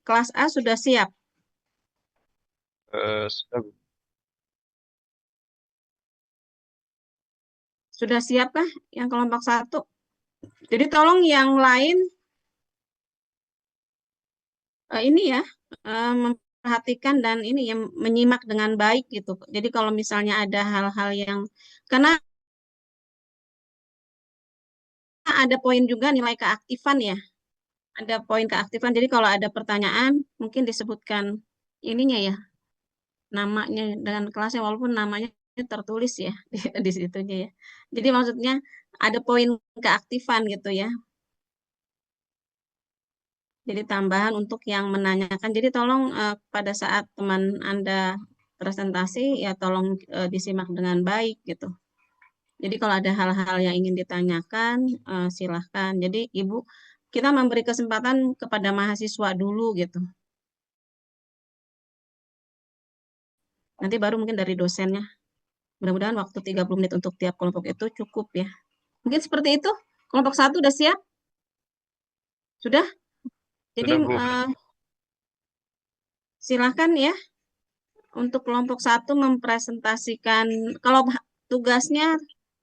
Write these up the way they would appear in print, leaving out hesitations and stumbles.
kelas A sudah siap? Sudah, Bu. Sudah siapkah yang kelompok satu? Jadi tolong yang lain ini ya memperhatikan dan ini yang menyimak dengan baik gitu. Jadi kalau misalnya ada hal-hal yang karena ada poin juga nilai keaktifan ya. Ada poin keaktifan. Jadi kalau ada pertanyaan mungkin disebutkan ininya ya, namanya dengan kelasnya walaupun namanya tertulis ya di situnya ya. Jadi maksudnya ada poin keaktifan gitu ya. Jadi tambahan untuk yang menanyakan. Jadi tolong pada saat teman Anda presentasi ya tolong disimak dengan baik gitu. Jadi kalau ada hal-hal yang ingin ditanyakan silahkan. Jadi Ibu kita memberi kesempatan kepada mahasiswa dulu gitu. Nanti baru mungkin dari dosennya. Mudah-mudahan waktu 30 menit untuk tiap kelompok itu cukup ya. Mungkin seperti itu. Kelompok satu udah siap? Sudah? Jadi Sudah, Bu. silahkan ya untuk kelompok satu mempresentasikan kalau tugasnya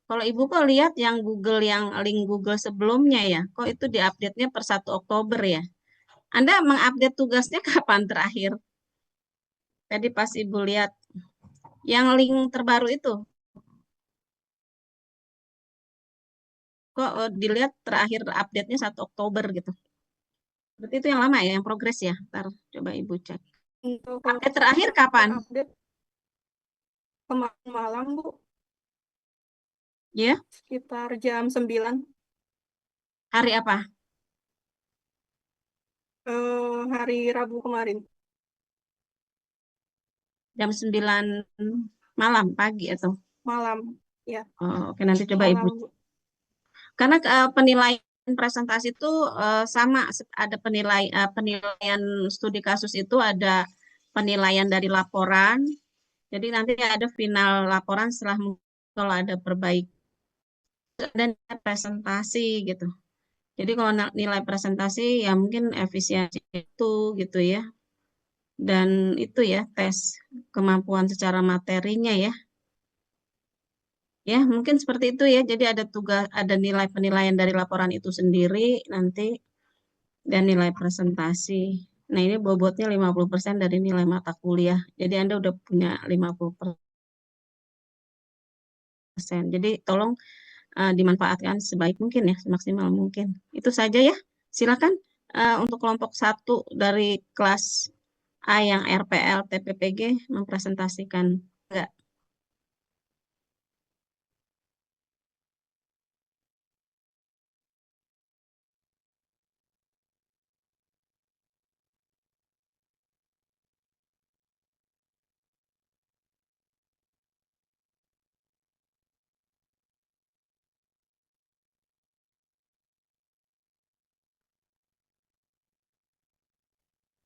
kalau Ibu kok lihat yang Google yang link Google sebelumnya ya, kok itu diupdate-nya per 1 Oktober ya. Anda mengupdate tugasnya kapan terakhir? Tadi pas Ibu lihat yang link terbaru itu, kok dilihat terakhir update-nya 1 Oktober gitu. Berarti itu yang lama ya, yang progres ya. Ntar coba Ibu cek. Untuk Update kelompok terakhir satu kapan? terupdate kemarin malam, Bu, Ya, sekitar jam 9. hari apa? Hari Rabu kemarin. Jam 9 malam, pagi atau? Malam, ya, Oh, oke, nanti coba Ibu. malam, Bu. Karena penilaian presentasi itu sama, ada penilaian studi kasus itu ada penilaian dari laporan. Jadi nanti ada final laporan setelah kalau ada perbaikan dan presentasi gitu. Jadi kalau nilai presentasi ya mungkin efisiensi itu gitu ya. Dan itu ya tes kemampuan secara materinya ya. Ya, mungkin seperti itu ya. Jadi ada tugas, ada nilai penilaian dari laporan itu sendiri nanti dan nilai presentasi. Nah, ini bobotnya 50% dari nilai mata kuliah. Jadi Anda udah punya 50%. Jadi tolong dimanfaatkan sebaik mungkin ya, semaksimal mungkin. Itu saja ya. Silakan untuk kelompok satu dari kelas A yang RPL TPPG mempresentasikan. Enggak.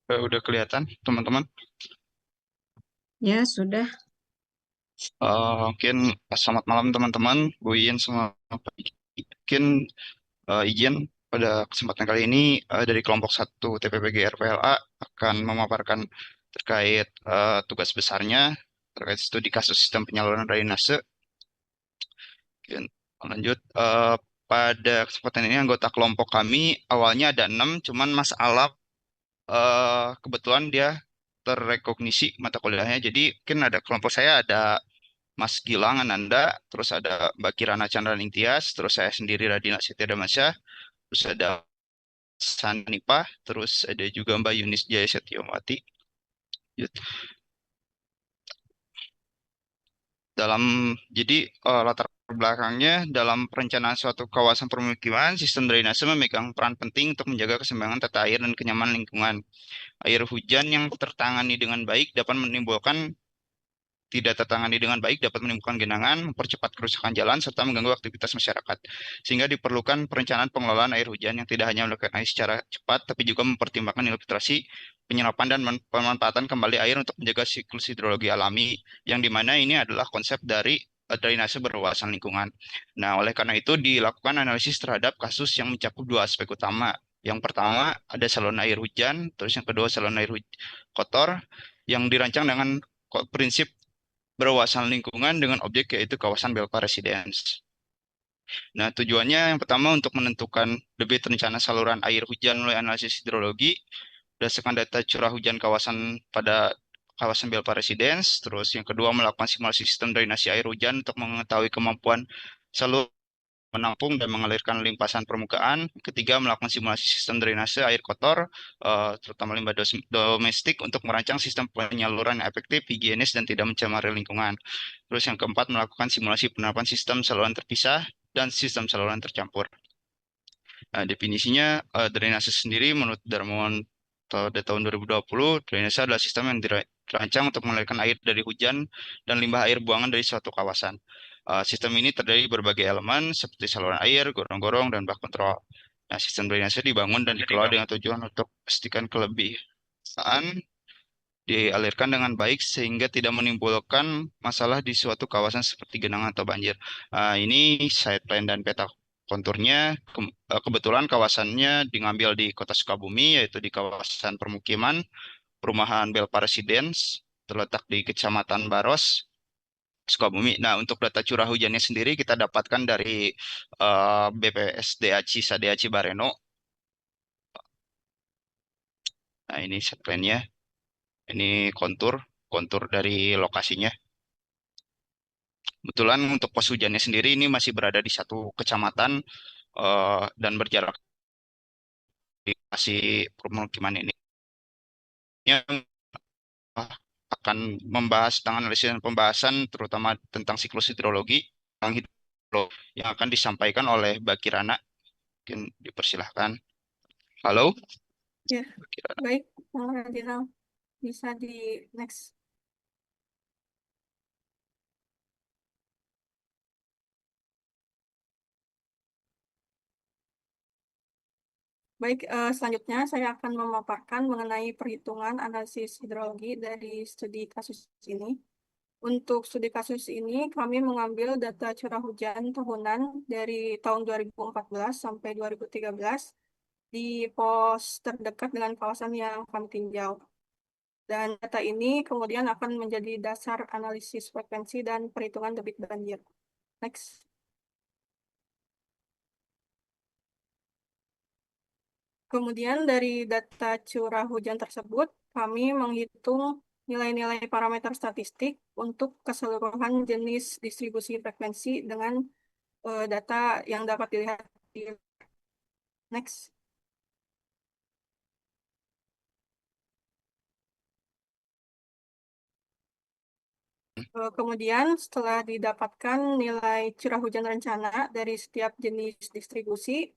Udah kelihatan, teman-teman. Ya, sudah. Mungkin selamat malam, teman-teman. Bu Iin sama Pak Iki. Mungkin izin pada kesempatan kali ini dari kelompok satu TPPG RPLA akan memaparkan terkait tugas besarnya terkait studi kasus sistem penyaluran drainase. Mungkin lanjut. Pada kesempatan ini anggota kelompok kami awalnya ada 6, cuman Mas Alap kebetulan dia terrekognisi mata kuliahnya. Jadi mungkin ada kelompok saya ada Mas Gilang Ananda, terus ada Mbak Kirana Chandra Ningtyas, terus saya sendiri Radina Setia Damasya, terus ada Sanipa, terus ada juga Mbak Yunis Jaya Setiawati. Jadi latar belakangnya dalam perencanaan suatu kawasan permukiman, sistem drainase memegang peran penting untuk menjaga keseimbangan tata air dan kenyamanan lingkungan. Air hujan yang tertangani dengan baik dapat menimbulkan tidak tertangani dengan baik dapat menimbulkan genangan, mempercepat kerusakan jalan, serta mengganggu aktivitas masyarakat. Sehingga diperlukan perencanaan pengelolaan air hujan yang tidak hanya melakukan air secara cepat, tapi juga mempertimbangkan nilai filtrasi, penyerapan, dan pemanfaatan kembali air untuk menjaga siklus hidrologi alami, yang dimana ini adalah konsep dari drainase berwawasan lingkungan. Nah, oleh karena itu dilakukan analisis terhadap kasus yang mencakup dua aspek utama, Yang pertama ada saluran air hujan, terus yang kedua saluran air kotor yang dirancang dengan prinsip berwawasan lingkungan dengan objek yaitu kawasan Belpa Residence. Nah, tujuannya yang pertama untuk menentukan debit rencana saluran air hujan melalui analisis hidrologi berdasarkan data curah hujan kawasan pada kawasan Belpa Residence. Terus yang kedua melakukan simulasi sistem drainasi air hujan untuk mengetahui kemampuan saluran menampung dan mengalirkan limpasan permukaan. Ketiga, melakukan simulasi sistem drainase air kotor, terutama limbah domestik untuk merancang sistem penyaluran yang efektif, higienis, dan tidak mencemari lingkungan. Terus yang keempat, melakukan simulasi penerapan sistem saluran terpisah dan sistem saluran tercampur. Definisinya, drainase sendiri menurut Darmawan pada tahun 2020, drainase adalah sistem yang dirancang untuk mengalirkan air dari hujan dan limbah air buangan dari suatu kawasan. Sistem ini terdiri dari berbagai elemen seperti saluran air, gorong-gorong, dan bak kontrol. Nah, sistem drainase dibangun dan dikelola dengan tujuan untuk memastikan kelebihan dialirkan dengan baik sehingga tidak menimbulkan masalah di suatu kawasan seperti genangan atau banjir. Ini site plan dan peta konturnya. Kebetulan kawasannya diambil di Kota Sukabumi, yaitu di kawasan permukiman perumahan Belpa Residence, terletak di Kecamatan Baros, Sukabumi. Nah, untuk data curah hujannya sendiri kita dapatkan dari BPS Sisa Cibareno. Nah, ini set plan-nya. Ini kontur dari lokasinya. Kebetulan untuk pos hujannya sendiri ini masih berada di satu kecamatan dan berjarak di lokasi permukiman ini. Yang akan membahas tentang analisis dan pembahasan terutama tentang siklus hidrologi yang akan disampaikan oleh Mbak Kirana. Mungkin dipersilahkan. Halo, Ya, Mbak Kirana. baik, Radinal. Bisa di next. Baik, selanjutnya saya akan memaparkan mengenai perhitungan analisis hidrologi dari studi kasus ini. Untuk studi kasus ini, kami mengambil data curah hujan tahunan dari tahun 2014 sampai 2013 di pos terdekat dengan kawasan yang kami tinjau. Dan data ini kemudian akan menjadi dasar analisis frekuensi dan perhitungan debit banjir. Next. Kemudian dari data curah hujan tersebut, kami menghitung nilai-nilai parameter statistik untuk keseluruhan jenis distribusi frekuensi dengan data yang dapat dilihat di next. Kemudian setelah didapatkan nilai curah hujan rencana dari setiap jenis distribusi,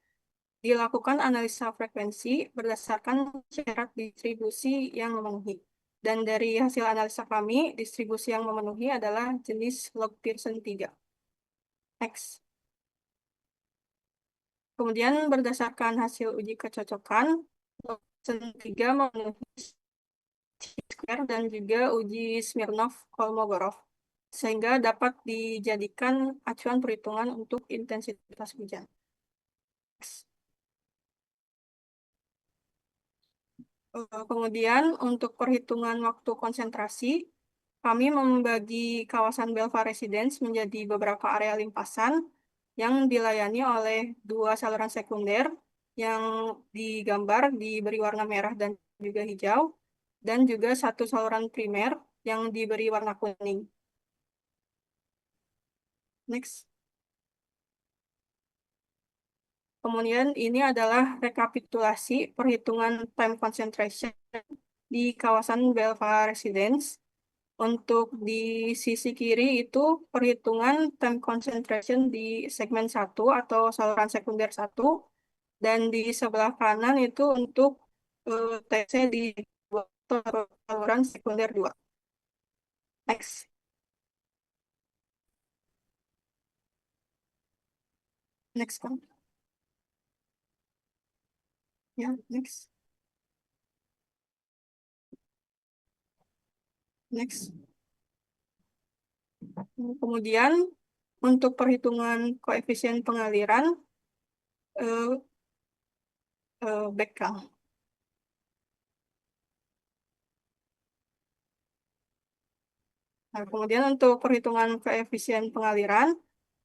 dilakukan analisa frekuensi berdasarkan syarat distribusi yang memenuhi. Dan dari hasil analisa kami, distribusi yang memenuhi adalah jenis log Pearson 3. Next. Kemudian berdasarkan hasil uji kecocokan, log Pearson 3 memenuhi square dan juga uji Smirnov-Kolmogorov, sehingga dapat dijadikan acuan perhitungan untuk intensitas hujan. Next. Kemudian untuk perhitungan waktu konsentrasi, kami membagi kawasan Belva Residence menjadi beberapa area limpasan yang dilayani oleh dua saluran sekunder yang digambar diberi warna merah dan juga hijau, dan juga satu saluran primer yang diberi warna kuning. Next. Kemudian ini adalah rekapitulasi perhitungan time concentration di kawasan Belva Residence. Untuk di sisi kiri itu perhitungan time concentration di segmen 1 atau saluran sekunder 1, dan di sebelah kanan itu untuk TC di saluran sekunder 2. Next. Next kan. Ya, next. Next. Kemudian untuk perhitungan koefisien pengaliran, background. Nah, kemudian untuk perhitungan koefisien pengaliran,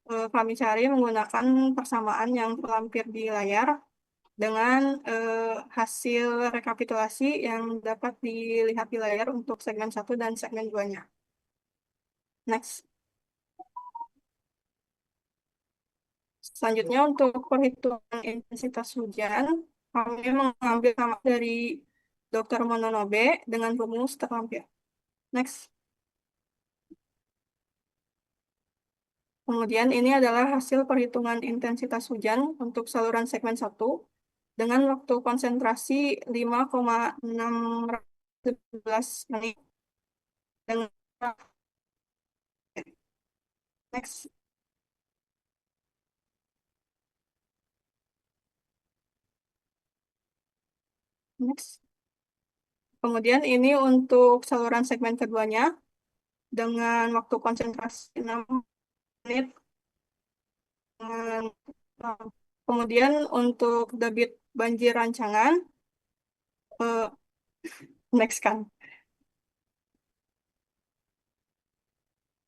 kami cari menggunakan persamaan yang terlampir di layar dengan hasil rekapitulasi yang dapat dilihat di layar untuk segmen 1 dan segmen 2-nya. Next. Selanjutnya untuk perhitungan intensitas hujan, kami mengambil sama dari Dr. Mononobe dengan rumus terlampir. Next. Kemudian ini adalah hasil perhitungan intensitas hujan untuk saluran segmen 1 dengan waktu konsentrasi 5,611 menit. Dengan next. Next. Kemudian ini untuk saluran segmen keduanya dengan waktu konsentrasi 6 menit. Dengan, kemudian untuk debit banjir rancangan, eh, next kan.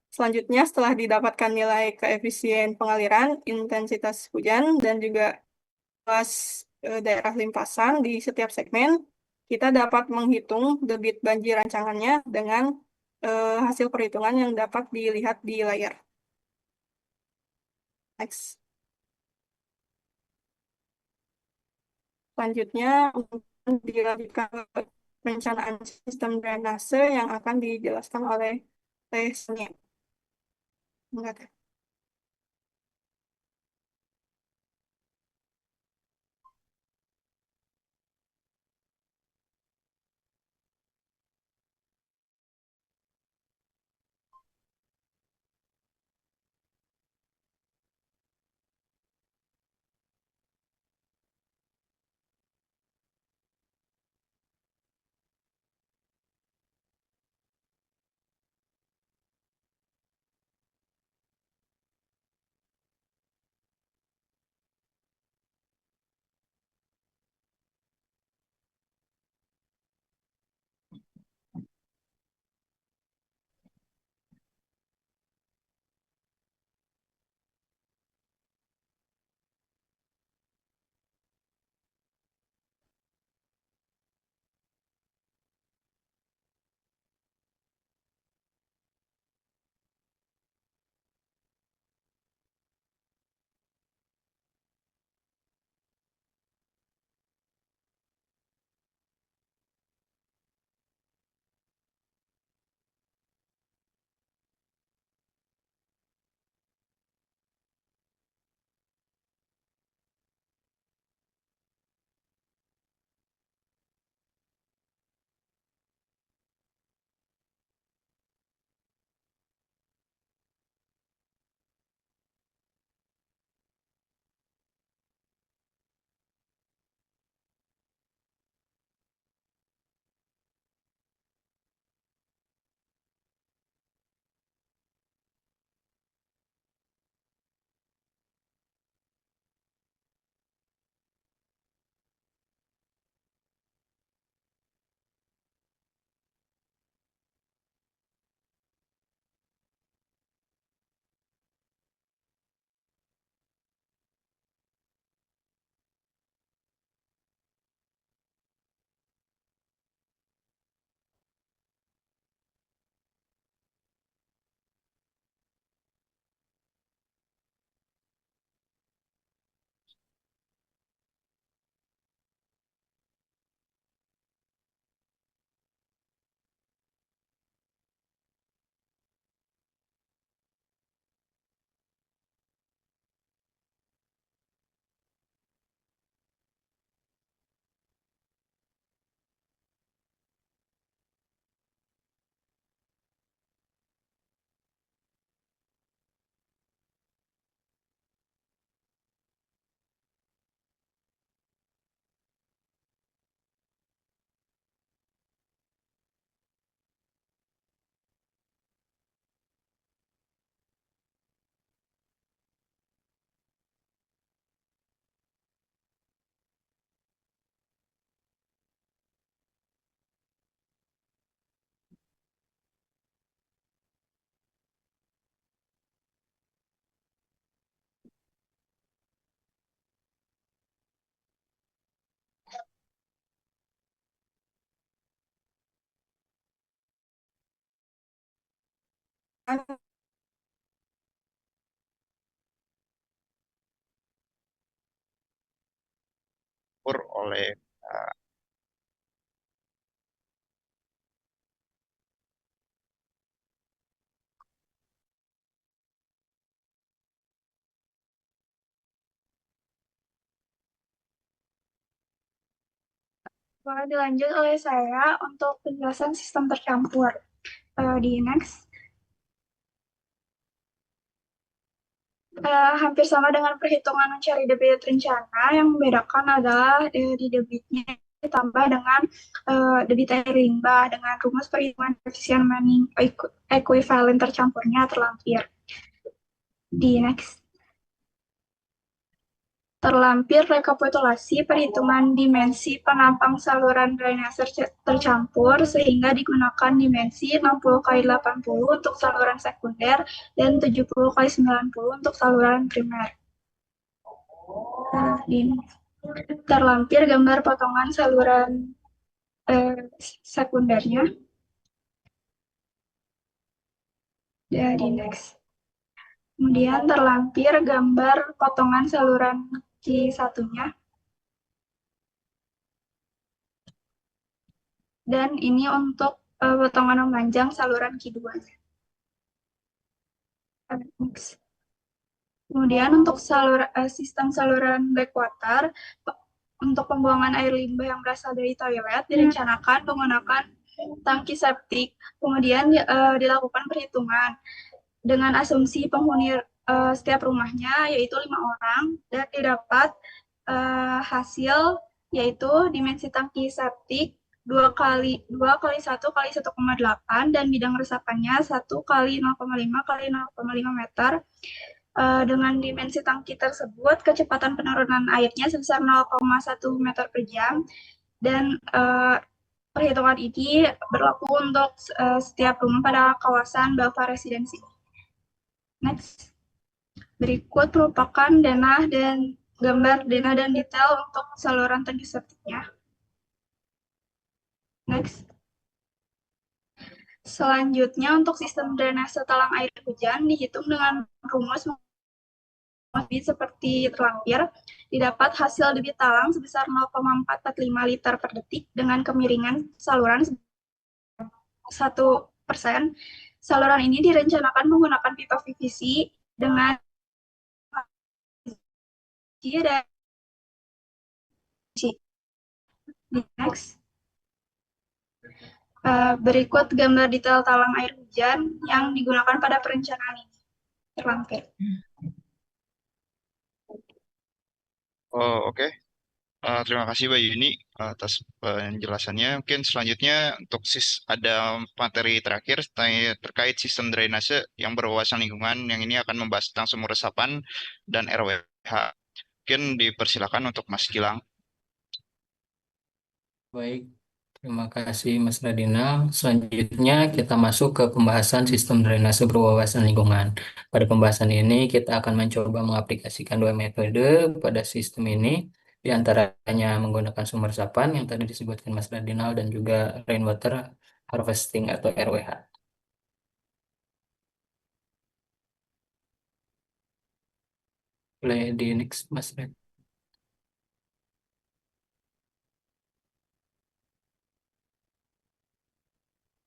Selanjutnya, setelah didapatkan nilai koefisien pengaliran, intensitas hujan, dan juga luas daerah limpasan di setiap segmen, kita dapat menghitung debit banjir rancangannya dengan hasil perhitungan yang dapat dilihat di layar. Next. Selanjutnya, dilanjutkan ke perencanaan sistem drainase yang akan dijelaskan oleh Tesnya. Enggak. Ukur oleh Boleh dilanjut oleh saya untuk penjelasan sistem tercampur. Di next. Hampir sama dengan perhitungan mencari debit rencana, yang membedakan adalah di debitnya ditambah dengan debit air limbah dengan rumus perhitungan koefisien Manning ekuivalen tercampurnya terlampir. Di next. Terlampir rekapitulasi perhitungan dimensi penampang saluran drainase tercampur sehingga digunakan dimensi 60 kali 80 untuk saluran sekunder dan 70 kali 90 untuk saluran primer. Terlampir gambar potongan saluran sekundernya. Jadi next. Kemudian terlampir gambar potongan saluran Q1-nya. Dan ini untuk potongan memanjang saluran Q2-nya. Next. Kemudian untuk sistem saluran backwater, untuk pembuangan air limbah yang berasal dari toilet direncanakan menggunakan tangki septik. Kemudian dilakukan perhitungan dengan asumsi penghuni setiap rumahnya yaitu 5 orang dan didapat hasil yaitu dimensi tangki septik 2 kali 1 kali 1,8 dan bidang resapannya 1 kali 0,5 kali 0,5 meter. Dengan dimensi tangki tersebut, kecepatan penurunan airnya sebesar 0,1 meter per jam dan perhitungan ini berlaku untuk setiap rumah pada kawasan Bava Residensi. Next. Berikut merupakan denah dan gambar denah dan detail untuk saluran tangki septiknya. Next. Selanjutnya untuk sistem drainase talang air hujan dihitung dengan rumus seperti terlampir, didapat hasil debit talang sebesar 0,445 liter per detik dengan kemiringan saluran 1%. Saluran ini direncanakan menggunakan pipa PVC dengan dan next. Berikut gambar detail talang air hujan yang digunakan pada perencanaan ini. Terlampir. Oh, oke. Terima kasih Mbak Yuni atas penjelasannya. Mungkin selanjutnya untuk ada materi terakhir terkait sistem drainase yang berwawasan lingkungan, yang ini akan membahas tentang sumur resapan dan RWH. Mungkin dipersilakan untuk Mas Gilang. Baik, terima kasih Mas Radina. Selanjutnya kita masuk ke pembahasan sistem drainase berwawasan lingkungan. Pada pembahasan ini kita akan mencoba mengaplikasikan 2 metode pada sistem ini, di antaranya menggunakan sumur resapan yang tadi disebutkan Mas Radinal dan juga rainwater harvesting atau RWH. Boleh di next Mas Radinal.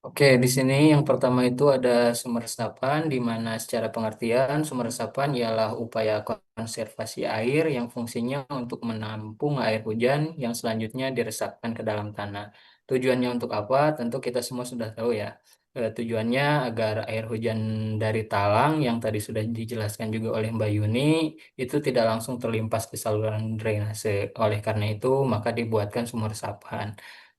Oke, di sini yang pertama itu ada sumber resapan, di mana secara pengertian sumber resapan ialah upaya konservasi air yang fungsinya untuk menampung air hujan yang selanjutnya diresapkan ke dalam tanah. Tujuannya untuk apa? Tentu kita semua sudah tahu ya. Tujuannya agar air hujan dari talang yang tadi sudah dijelaskan juga oleh Mbak Yuni itu tidak langsung terlimpas ke saluran drainase. Oleh karena itu, maka dibuatkan sumur resapan.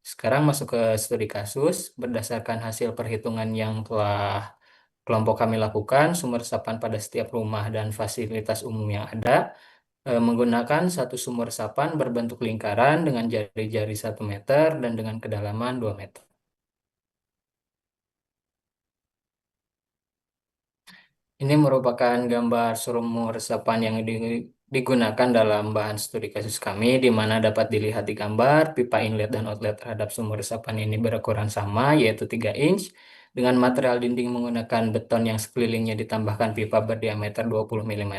Sekarang masuk ke studi kasus. Berdasarkan hasil perhitungan yang telah kelompok kami lakukan, sumber resapan pada setiap rumah dan fasilitas umum yang ada menggunakan satu sumur resapan berbentuk lingkaran dengan jari-jari 1 meter dan dengan kedalaman 2 meter. Ini merupakan gambar sumur resapan yang digunakan dalam bahan studi kasus kami, di mana dapat dilihat di gambar pipa inlet dan outlet terhadap sumur resapan ini berukuran sama, yaitu 3 inch, dengan material dinding menggunakan beton yang sekelilingnya ditambahkan pipa berdiameter 20 mm.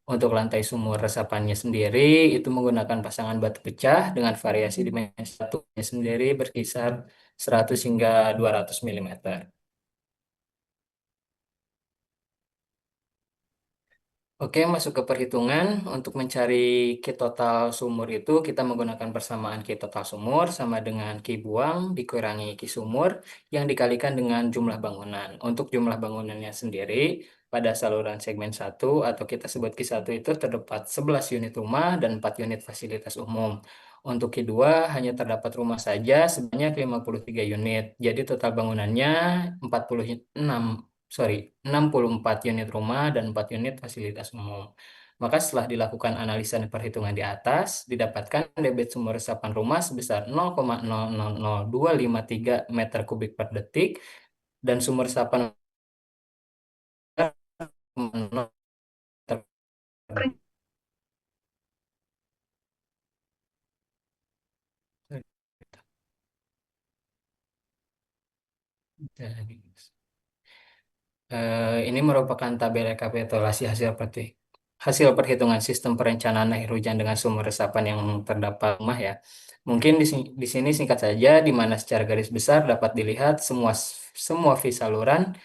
Untuk lantai sumur resapannya sendiri itu menggunakan pasangan batu pecah dengan variasi dimensi satunya sendiri berkisar 100 hingga 200 mm. Oke, masuk ke perhitungan. Untuk mencari Ki total sumur itu, kita menggunakan persamaan Ki total sumur sama dengan Ki buang dikurangi Ki sumur yang dikalikan dengan jumlah bangunan. Untuk jumlah bangunannya sendiri, pada saluran segmen satu atau kita sebut Ki satu itu terdapat 11 unit rumah dan 4 unit fasilitas umum. Untuk Ki dua hanya terdapat rumah saja sebanyak 53 unit. Jadi total bangunannya 46 sorry, 64 unit rumah dan 4 unit fasilitas umum. Maka setelah dilakukan analisa dan perhitungan di atas, didapatkan debit sumur resapan rumah sebesar 0,000253 meter kubik per detik dan sumur resapan meter ini merupakan tabel rekapitulasi hasil perhitungan sistem perencanaan air hujan dengan sumber resapan yang terdapat rumah ya. Mungkin di sini singkat saja, di mana secara garis besar dapat dilihat semua V saluran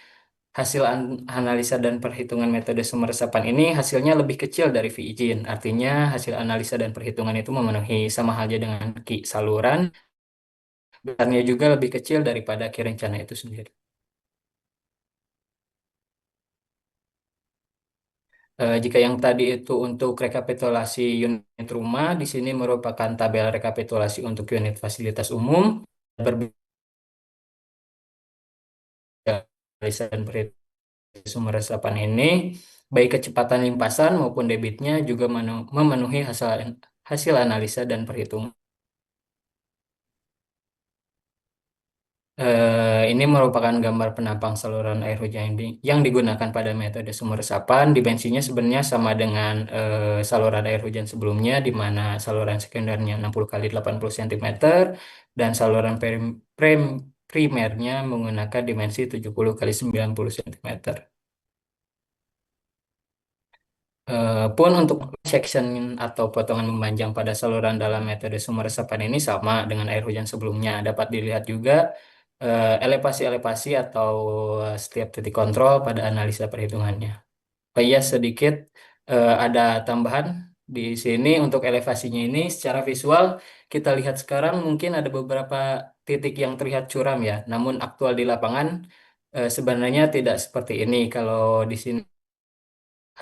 hasil analisa dan perhitungan metode sumber resapan ini hasilnya lebih kecil dari V izin. Artinya hasil analisa dan perhitungan itu memenuhi sama halnya dengan Ki saluran, besarnya juga lebih kecil daripada Ki rencana itu sendiri. Jika yang tadi itu untuk rekapitulasi unit rumah, di sini merupakan tabel rekapitulasi untuk unit fasilitas umum. Berbeda dan sumber resapan ini, baik kecepatan limpasan maupun debitnya juga memenuhi hasil analisa dan perhitungan. Ini merupakan gambar penampang saluran air hujan yang digunakan pada metode sumur resapan. Dimensinya sebenarnya sama dengan saluran air hujan sebelumnya, di mana saluran sekundernya 60 kali 80 cm dan saluran primernya menggunakan dimensi 70 kali 90 cm. Pun untuk section atau potongan memanjang pada saluran dalam metode sumur resapan ini sama dengan air hujan sebelumnya. Dapat dilihat juga elevasi-elevasi atau setiap titik kontrol pada analisa perhitungannya. Oh iya, sedikit ada tambahan di sini untuk elevasinya ini secara visual kita lihat sekarang mungkin ada beberapa titik yang terlihat curam ya. Namun aktual di lapangan sebenarnya tidak seperti ini. Kalau di sini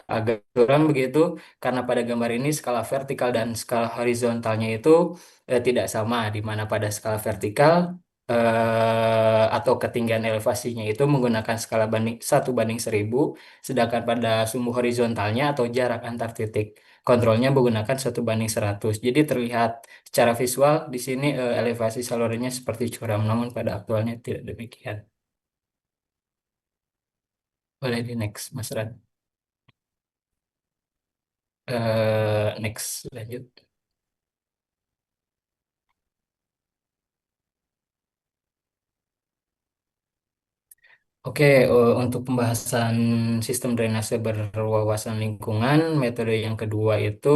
agak curam begitu karena pada gambar ini skala vertikal dan skala horizontalnya itu tidak sama, di mana pada skala vertikal atau ketinggian elevasinya itu menggunakan skala 1:1000, sedangkan pada sumbu horizontalnya atau jarak antar titik kontrolnya menggunakan 1:100. Jadi terlihat secara visual di sini elevasi salurannya seperti curam, namun pada aktualnya tidak demikian. Boleh di next, Mas Ran. Next, lanjut. Oke, untuk pembahasan sistem drainase berwawasan lingkungan, metode yang kedua itu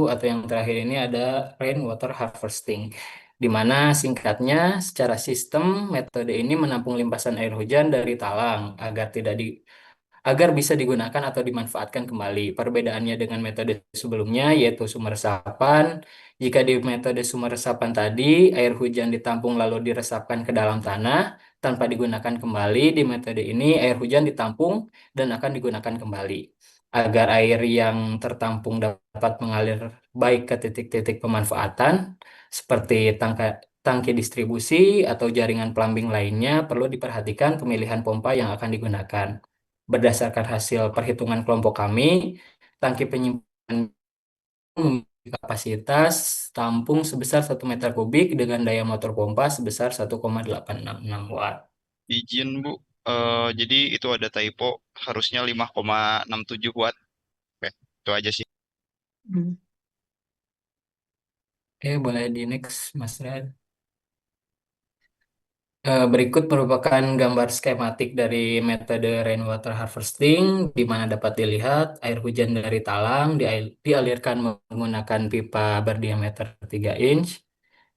atau yang terakhir ini ada rainwater harvesting, di mana singkatnya secara sistem metode ini menampung limpasan air hujan dari talang agar bisa digunakan atau dimanfaatkan kembali. Perbedaannya dengan metode sebelumnya yaitu sumber resapan. Jika di metode sumber resapan tadi, air hujan ditampung lalu diresapkan ke dalam tanah tanpa digunakan kembali, di metode ini air hujan ditampung dan akan digunakan kembali. Agar air yang tertampung dapat mengalir baik ke titik-titik pemanfaatan, seperti tangki distribusi atau jaringan plumbing lainnya, perlu diperhatikan pemilihan pompa yang akan digunakan. Berdasarkan hasil perhitungan kelompok kami, tangki penyimpanan memiliki kapasitas tampung sebesar 1 meter kubik dengan daya motor pompa sebesar 1,866 watt. Izin Bu, jadi itu ada typo, harusnya 5,67 watt. Oke, itu aja sih. Hmm. Oke, boleh di next, Mas Rad. Berikut merupakan gambar skematik dari metode rainwater harvesting, di mana dapat dilihat air hujan dari talang dialirkan menggunakan pipa berdiameter 3 inch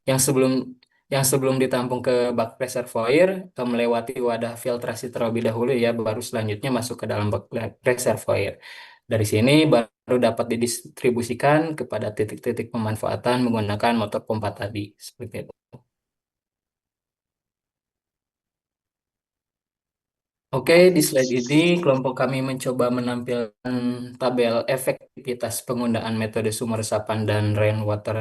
yang sebelum ditampung ke bak reservoir, melewati wadah filtrasi terlebih dahulu ya, baru selanjutnya masuk ke dalam bak reservoir. Dari sini baru dapat didistribusikan kepada titik-titik pemanfaatan menggunakan motor pompa tadi, seperti itu. Oke, di slide ini kelompok kami mencoba menampilkan tabel efektivitas penggunaan metode sumber resapan dan rainwater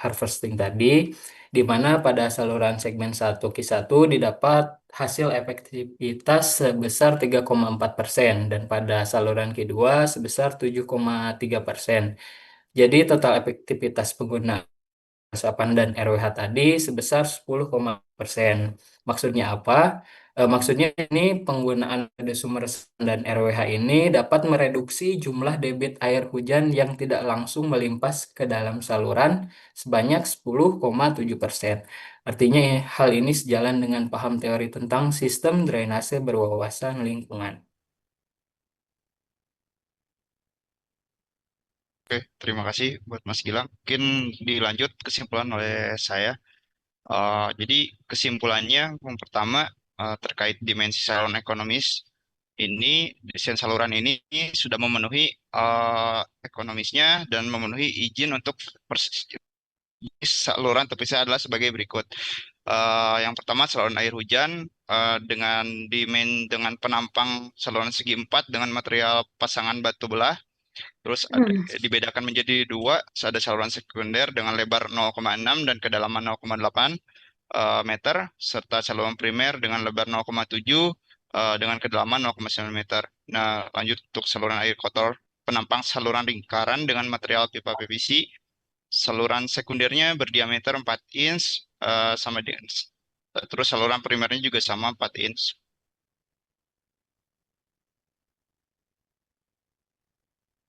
harvesting tadi, di mana pada saluran segmen 1 Q1 didapat hasil efektivitas sebesar 3,4% dan pada saluran Q2 sebesar 7,3%. Jadi total efektivitas penggunaan resapan dan RWH tadi sebesar 10,%. Maksudnya apa? Maksudnya ini penggunaan metode sumber resapan dan RWH ini dapat mereduksi jumlah debit air hujan yang tidak langsung melimpas ke dalam saluran sebanyak 10,7%. Artinya hal ini sejalan dengan paham teori tentang sistem drainase berwawasan lingkungan. Oke, terima kasih buat Mas Gilang. Mungkin dilanjut kesimpulan oleh saya. Jadi kesimpulannya yang pertama terkait dimensi saluran ekonomis ini desain saluran ini sudah memenuhi ekonomisnya dan memenuhi izin untuk saluran terpisah adalah sebagai berikut. Yang pertama saluran air hujan dengan penampang saluran segi 4 dengan material pasangan batu belah. Terus dibedakan menjadi dua, ada saluran sekunder dengan lebar 0,6 dan kedalaman 0,8 meter, serta saluran primer dengan lebar 0,7 dengan kedalaman 0,9 meter. Nah, lanjut untuk saluran air kotor, penampang saluran lingkaran dengan material pipa PVC. Saluran sekundernya berdiameter 4 inch sama dengan terus saluran primernya juga sama 4 inch.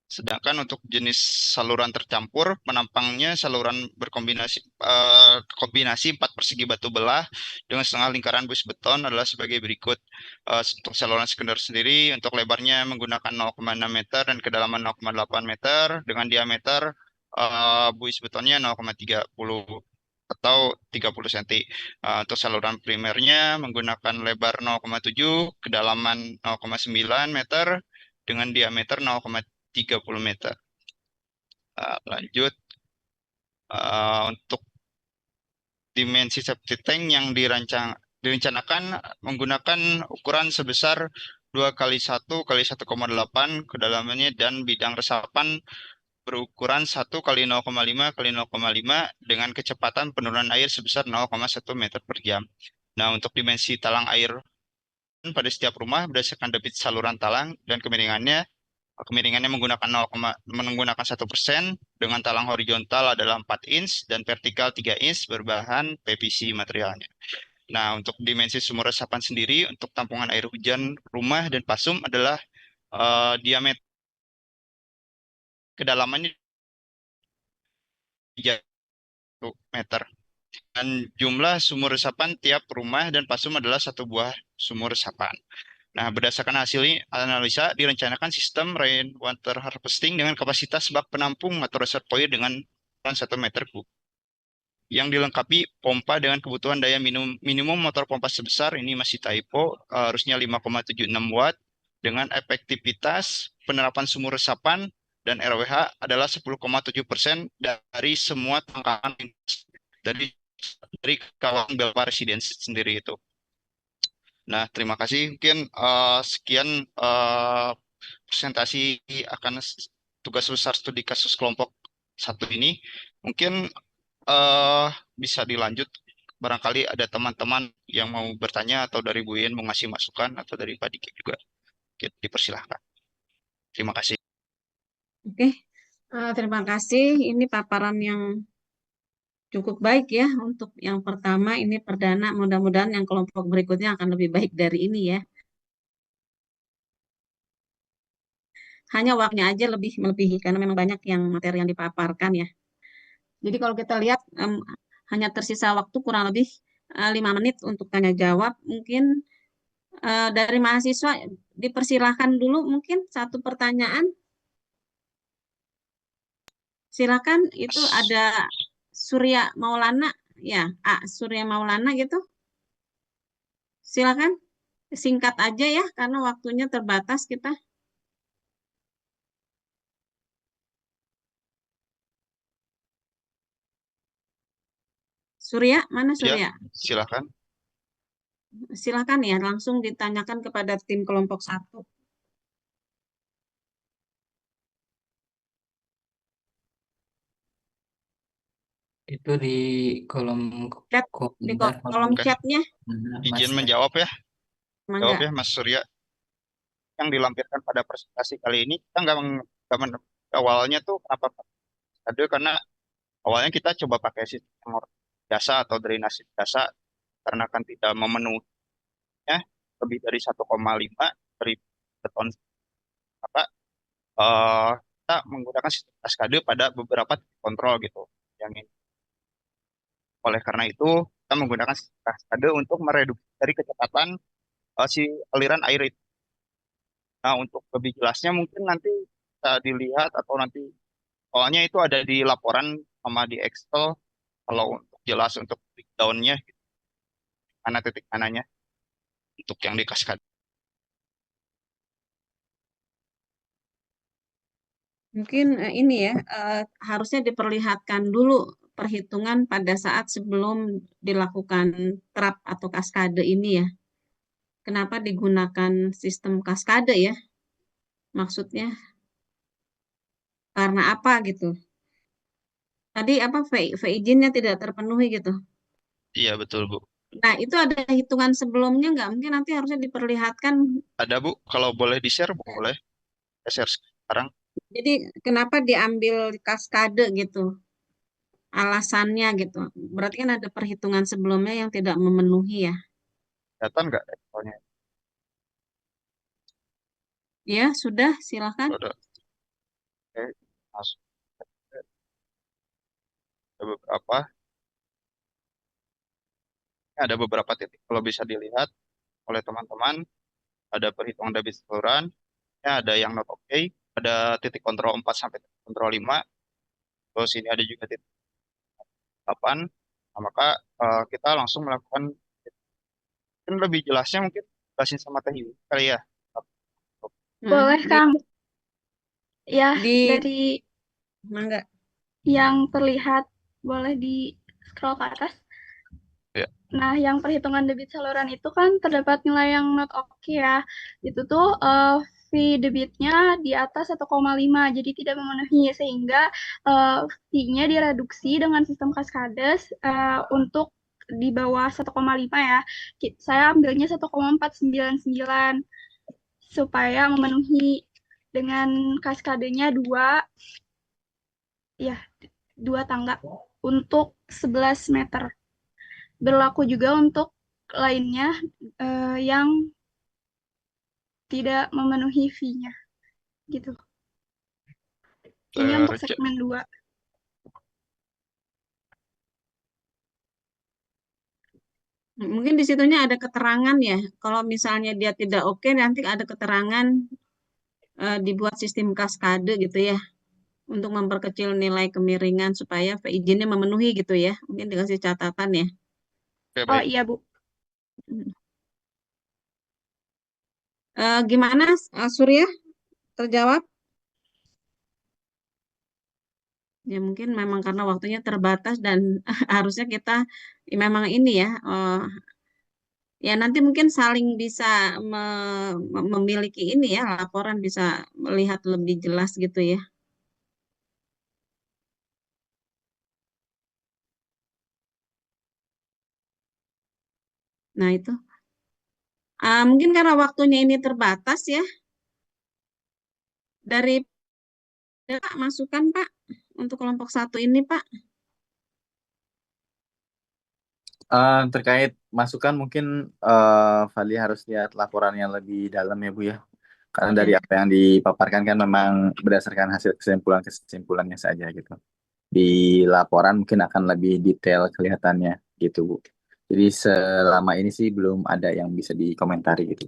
Sedangkan untuk jenis saluran tercampur, penampangnya saluran kombinasi 4 persegi batu belah dengan setengah lingkaran bus beton adalah sebagai berikut. Untuk saluran sekunder sendiri, untuk lebarnya menggunakan 0,6 meter dan kedalaman 0,8 meter dengan diameter buis betonnya 0,30 atau 30 cm. Untuk saluran primernya menggunakan lebar 0,7, kedalaman 0,9 meter dengan diameter 0,30 meter. Lanjut untuk dimensi septic tank yang direncanakan menggunakan ukuran sebesar 2 kali 1 kali 1,8 kedalamannya dan bidang resapan berukuran 1 kali 0,5 kali 0,5 dengan kecepatan penurunan air sebesar 0,1 meter per jam. Nah, untuk dimensi talang air pada setiap rumah berdasarkan debit saluran talang dan kemiringannya menggunakan 1% dengan talang horizontal adalah 4 inch dan vertikal 3 inch berbahan PVC materialnya. Nah, untuk dimensi sumur resapan sendiri untuk tampungan air hujan rumah dan pasum adalah diameter kedalamannya 1 meter. Dan jumlah sumur resapan tiap rumah dan pasum adalah 1 buah sumur resapan. Nah, berdasarkan hasil analisa, direncanakan sistem rainwater harvesting dengan kapasitas bak penampung atau reservoir dengan 1 meter kub. Yang dilengkapi pompa dengan kebutuhan daya minimum motor pompa sebesar, ini masih typo, harusnya 5,76 watt, dengan efektivitas penerapan sumur resapan dan RWH adalah 10,7% dari semua tangkapan dari kawasan Belpa Residence sendiri itu. Nah, terima kasih. Mungkin sekian presentasi akan tugas besar studi kasus kelompok 1 ini. Mungkin bisa dilanjut. Barangkali ada teman-teman yang mau bertanya atau dari Bu Yen mau ngasih masukan atau dari Pak Diki juga. Oke, dipersilahkan. Terima kasih. Oke, terima kasih. Ini paparan yang cukup baik ya untuk yang pertama ini perdana. Mudah-mudahan yang kelompok berikutnya akan lebih baik dari ini ya. Hanya waktunya aja lebih melebihi karena memang banyak yang materi yang dipaparkan ya. Jadi kalau kita lihat hanya tersisa waktu kurang lebih 5 menit untuk tanya jawab. Mungkin dari mahasiswa dipersilahkan dulu mungkin satu pertanyaan. Silakan, itu ada Surya Maulana, ya, Surya Maulana gitu. Silakan, singkat aja ya, karena waktunya terbatas kita. Surya, mana Ya, Surya? silakan. Silakan ya, langsung ditanyakan kepada tim kelompok 1. Itu di kolom Chat, di komentar. kolom Oke. chatnya, Mas, Izin menjawab ya. Jawab mangga. ya Mas Surya. Yang dilampirkan pada presentasi kali ini kita awalnya tuh kenapa ada, karena awalnya kita coba pakai sistem jasa atau drainase jasa karena kan tidak memenuhinya lebih dari 1,5 ribu ton apa kita menggunakan sistem kaskade pada beberapa titik kontrol gitu. Yang ini. Oleh karena itu kita menggunakan sistem kaskade untuk mereduksi dari kecepatan si aliran air itu. Nah, untuk lebih jelasnya mungkin nanti bisa dilihat atau nanti soalnya itu ada di laporan sama di Excel kalau untuk jelas untuk breakdown-nya mana titik mananya untuk yang di kaskade. Mungkin ini ya, harusnya diperlihatkan dulu perhitungan pada saat sebelum dilakukan trap atau kaskade ini ya. Kenapa digunakan sistem kaskade ya? Maksudnya karena apa gitu? Tadi apa V izinnya tidak terpenuhi gitu. Iya betul Bu. Nah, itu ada hitungan sebelumnya nggak? Mungkin nanti harusnya diperlihatkan. Ada Bu, kalau boleh di-share boleh. Share sekarang. Jadi kenapa diambil kaskade gitu? Alasannya gitu. Berarti kan ada perhitungan sebelumnya yang tidak memenuhi ya. Kelihatan nggak Excelnya? Ya, sudah, silakan. Ada. Oke, masuk. Ada beberapa. Ada beberapa titik kalau bisa dilihat oleh teman-teman. Ada perhitungan debit saluran. Ada yang not okay. Ada titik kontrol 4 sampai titik kontrol 5. Terus ini ada juga titik 8. Nah, maka kita langsung melakukan mungkin lebih jelasnya mungkin jelasin sama Teh Yuli kali ya. Nah, Boleh, Kang. Ya, di dari mangga. yang terlihat boleh di scroll ke atas. Ya. Nah, yang perhitungan debit saluran itu kan terdapat nilai yang not oke ya. Itu tuh fee debitnya di atas 1,5, jadi tidak memenuhi sehingga fee-nya direduksi dengan sistem kaskades untuk di bawah 1,5 ya. Saya ambilnya 1,499 supaya memenuhi dengan kaskadenya 2 tangga untuk 11 meter. Berlaku juga untuk lainnya yang tidak memenuhi fee-nya gitu. Ini untuk segmen 2. Mungkin di situnya ada keterangan ya. Kalau misalnya dia tidak oke, nanti ada keterangan dibuat sistem kaskade gitu ya. Untuk memperkecil nilai kemiringan supaya izinnya memenuhi gitu ya. Mungkin dikasih catatan ya. Oke, Oh baik. iya, Bu. Gimana Surya? Terjawab? Ya mungkin memang karena waktunya terbatas dan harusnya kita memang ini ya, ya nanti mungkin saling bisa memiliki ini ya, laporan bisa melihat lebih jelas gitu ya. Nah itu. Mungkin karena waktunya ini terbatas ya, dari Pak masukan Pak untuk kelompok 1 ini Pak. Terkait masukan mungkin Fali harus lihat laporan yang lebih dalam ya Bu ya. Karena dari Ya. apa yang dipaparkan kan memang berdasarkan hasil kesimpulannya saja gitu. Di laporan mungkin akan lebih detail kelihatannya gitu Bu. Jadi selama ini sih belum ada yang bisa dikomentari gitu.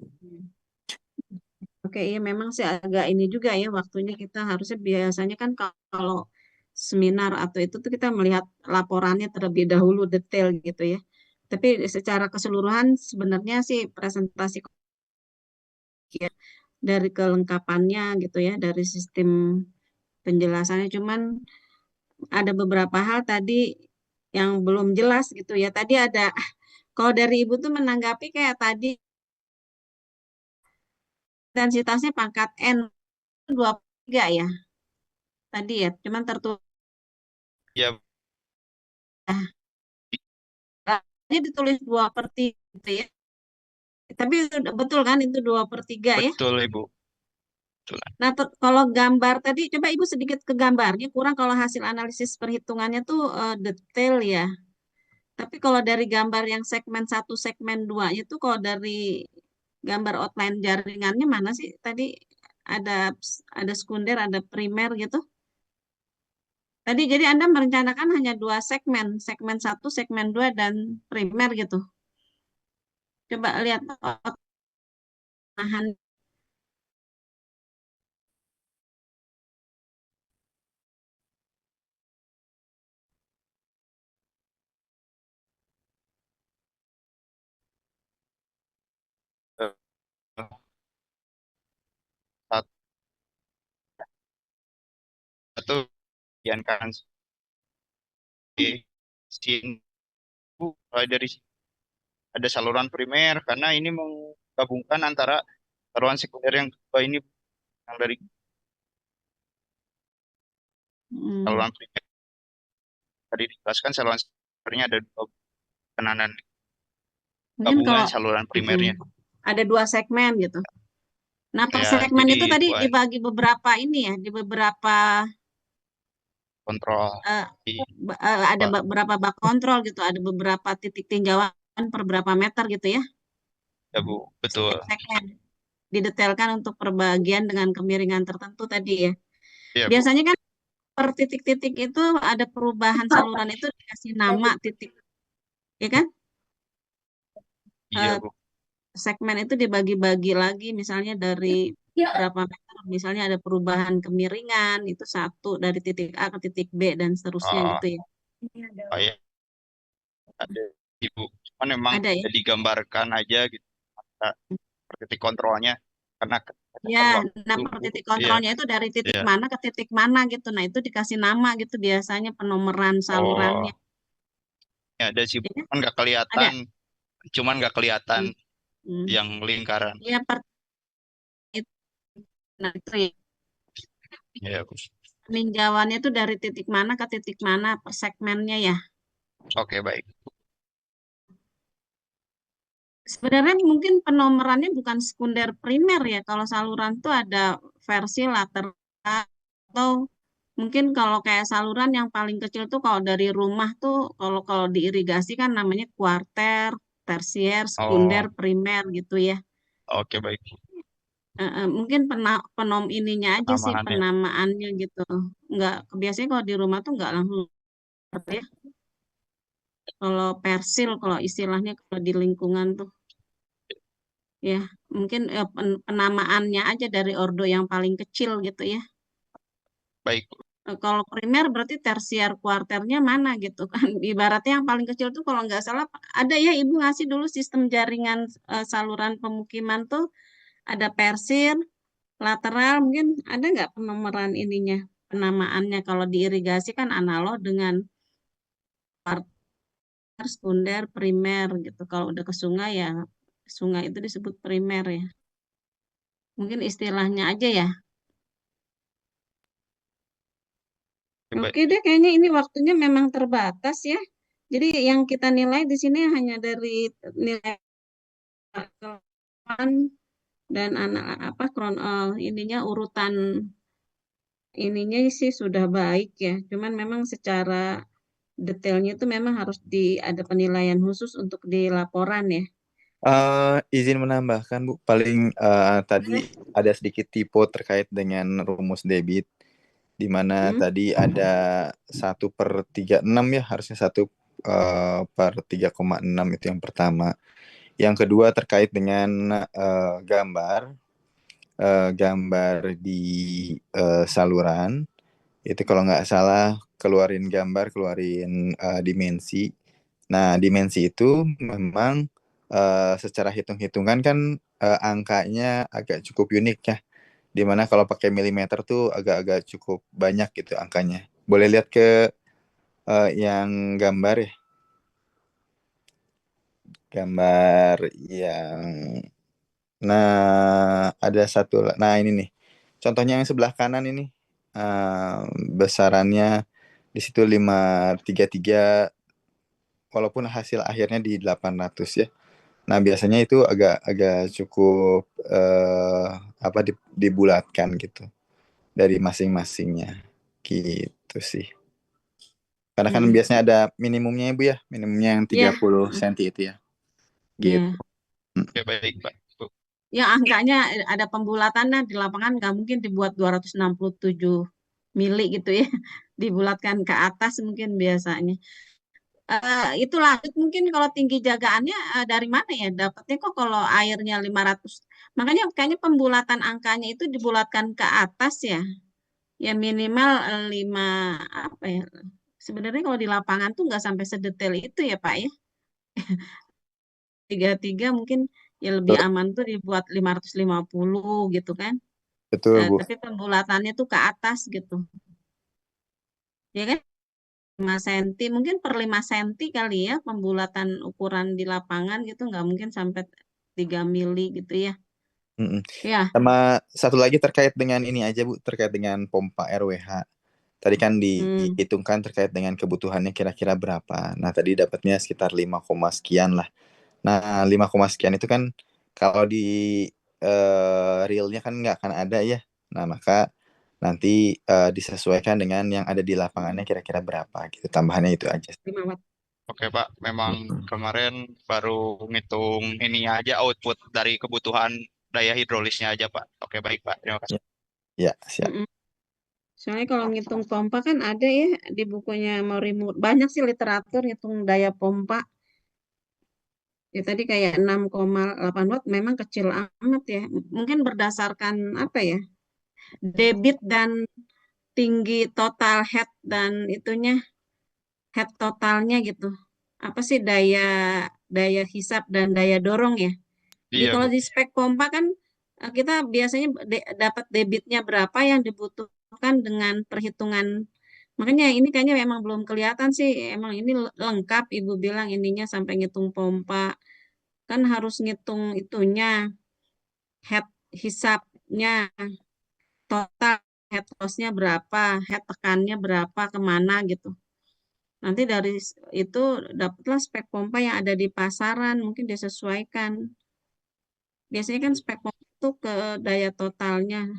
Oke, iya memang sih agak ini juga ya waktunya kita harusnya biasanya kan kalau seminar atau itu tuh kita melihat laporannya terlebih dahulu detail gitu ya. Tapi secara keseluruhan sebenarnya sih presentasi ya, dari kelengkapannya gitu ya, dari sistem penjelasannya. Cuman ada beberapa hal tadi yang belum jelas gitu ya. Tadi ada, kalau dari Ibu tuh menanggapi kayak tadi intensitasnya pangkat N 23 ya. Tadi ya, cuman tertulis Ya, ditulis 2/3 gitu ya. Tapi betul kan itu 2/3 ya. betul Ibu. Betul. Nah, kalau gambar tadi, coba Ibu sedikit ke gambarnya. Kurang kalau hasil analisis perhitungannya tuh detail ya. Tapi kalau dari gambar yang segmen 1, segmen 2 itu kalau dari gambar outline jaringannya mana sih? Tadi ada ada sekunder, ada primer gitu. Tadi jadi Anda merencanakan hanya 2 segmen, segmen 1, segmen 2 dan primer gitu. Coba lihat outline. Eh, Satu bagian kanan sini mulai dari ada saluran primer karena ini menggabungkan antara saluran sekunder yang kedua ini yang dari Hmm. saluran primer tadi dijelaskan saluran sekundernya ada dua penahanan Mungkin gabungan kalau saluran primernya ada 2 segmen gitu. Nah, per ya segmen jadi itu tadi dua dibagi beberapa ini ya, di beberapa kontrol eh, di ada beberapa bak kontrol gitu, ada beberapa titik tinjauan per berapa meter gitu ya. ya Bu betul Setiap segmen didetailkan untuk perbagian dengan kemiringan tertentu tadi ya. ya Bu Biasanya kan per titik-titik itu ada perubahan saluran itu dikasih nama titik, ya kan? iya Eh, Bu segmen itu dibagi-bagi lagi, misalnya dari berapa meter, misalnya ada perubahan kemiringan, itu satu dari titik A ke titik B dan seterusnya oh, gitu ya. oh ya ada Ibu cuman memang Ada ya? tidak digambarkan aja gitu nah, per titik kontrolnya karena Ya, keterbatasan nah waktu per Bu titik iya kontrolnya itu dari titik iya mana ke titik mana gitu. Nah, itu dikasih nama gitu biasanya penomoran salurannya. oh ya ada sih Bu. Ya, Cuman ada. nggak kelihatan Hmm. Hmm. yang lingkaran Ya, per itu, nah, itu ya. ya Bu Peninjauannya itu dari titik mana ke titik mana per segmennya ya. oke baik Sebenarnya mungkin penomorannya bukan sekunder primer ya. Kalau saluran tuh ada versi lateral atau mungkin kalau kayak saluran yang paling kecil tuh kalau dari rumah tuh kalau kalau diirigasi kan namanya kuarter, tersier, sekunder, oh primer gitu ya. oke baik Mungkin penom ininya aja sih penamaannya penamaannya gitu. Nggak biasanya kalau di rumah tuh nggak langsung ya. Kalau persil kalau istilahnya kalau di lingkungan tuh. Ya, mungkin penamaannya aja dari ordo yang paling kecil gitu ya. baik Kalau primer berarti tersier kuarternya mana gitu kan. Ibaratnya yang paling kecil tuh kalau nggak salah ada ya Ibu ngasih dulu sistem jaringan saluran pemukiman tuh ada persir, lateral mungkin ada nggak penomoran ininya, penamaannya kalau diirigasi kan analog dengan kuarter, sekunder, primer gitu. Kalau udah ke sungai ya sungai itu disebut primer ya. Mungkin istilahnya aja ya. baik Oke deh, kayaknya ini waktunya memang terbatas ya. Jadi yang kita nilai di sini hanya dari nilai keilmuan dan anak apa ininya urutan ininya sih sudah baik ya. Cuman memang secara detailnya itu memang harus ada penilaian khusus untuk di laporan ya. Izin menambahkan Bu, paling tadi ada sedikit typo terkait dengan rumus debit, di mana Hmm. tadi ada 1/36 ya, harusnya 1 per 3,6 itu yang pertama. Yang kedua terkait dengan gambar di saluran. Itu kalau nggak salah keluarin gambar, keluarin dimensi. Nah, dimensi itu memang secara hitung-hitungan kan angkanya agak cukup unik ya. Dimana kalau pakai milimeter tuh agak-agak cukup banyak gitu angkanya. Boleh lihat ke yang gambar ya. Gambar yang ada satu. Nah, ini nih. Contohnya yang sebelah kanan ini. Besarannya di situ 533 walaupun hasil akhirnya di 800 ya. Nah, biasanya itu agak cukup dibulatkan gitu dari masing-masingnya. Gitu sih. Karena kan biasanya ada minimumnya ya, Bu ya. Minimumnya yang 30 cm itu ya. Gitu. Ya. Oke, baik, Pak. Bu. Ya angkanya ada pembulatannya di lapangan nggak mungkin dibuat 267 mili gitu ya. Dibulatkan ke atas mungkin biasanya. Itu lanjut mungkin kalau tinggi jagaannya dari mana ya dapatnya kok kalau airnya 500. Makanya kayaknya pembulatan angkanya itu dibulatkan ke atas ya. Ya minimal 5 apa ya. Sebenarnya kalau di lapangan tuh nggak sampai sedetail itu ya Pak ya. 33 mungkin ya lebih Betul, aman tuh dibuat 550 gitu kan. betul, Bu. Tapi pembulatannya tuh ke atas gitu. Ya kan 5 senti mungkin per 5 senti kali ya pembulatan ukuran di lapangan gitu nggak mungkin sampai 3 mili gitu ya. Mm-mm. Ya. Sama satu lagi terkait dengan ini aja, Bu, terkait dengan pompa RWH. Tadi kan Hmm. dihitungkan terkait dengan kebutuhannya kira-kira berapa. Nah, tadi dapatnya sekitar 5, sekian lah. Nah, 5, sekian itu kan kalau di realnya kan nggak akan ada ya. Nah, maka nanti disesuaikan dengan yang ada di lapangannya kira-kira berapa gitu. Tambahannya itu aja. 5 watt. Oke, Pak. Memang Mm-mm. kemarin baru ngitung ini aja output dari kebutuhan daya hidrolisnya aja, Pak. Oke, baik, Pak. Terima kasih. Ya, ya, siap. Mm-mm. Soalnya kalau ngitung pompa kan ada ya di bukunya Morimu. Banyak sih literatur ngitung daya pompa. Ya tadi kayak 6,8 watt memang kecil amat ya. Mungkin berdasarkan apa ya? Debit dan tinggi total head dan itunya head totalnya gitu. Apa sih daya daya hisap dan daya dorong ya? Di Iya, kalau Bu. di spek pompa kan kita biasanya dapat debitnya berapa yang dibutuhkan dengan perhitungan. Makanya ini kayaknya memang belum kelihatan sih. Emang ini lengkap Ibu bilang ininya sampai ngitung pompa. Kan harus ngitung itunya, head hisapnya, total head loss-nya berapa, head tekannya berapa, kemana gitu. Nanti dari itu dapatlah spek pompa yang ada di pasaran, mungkin disesuaikan. Biasanya kan spek pompa itu ke daya totalnya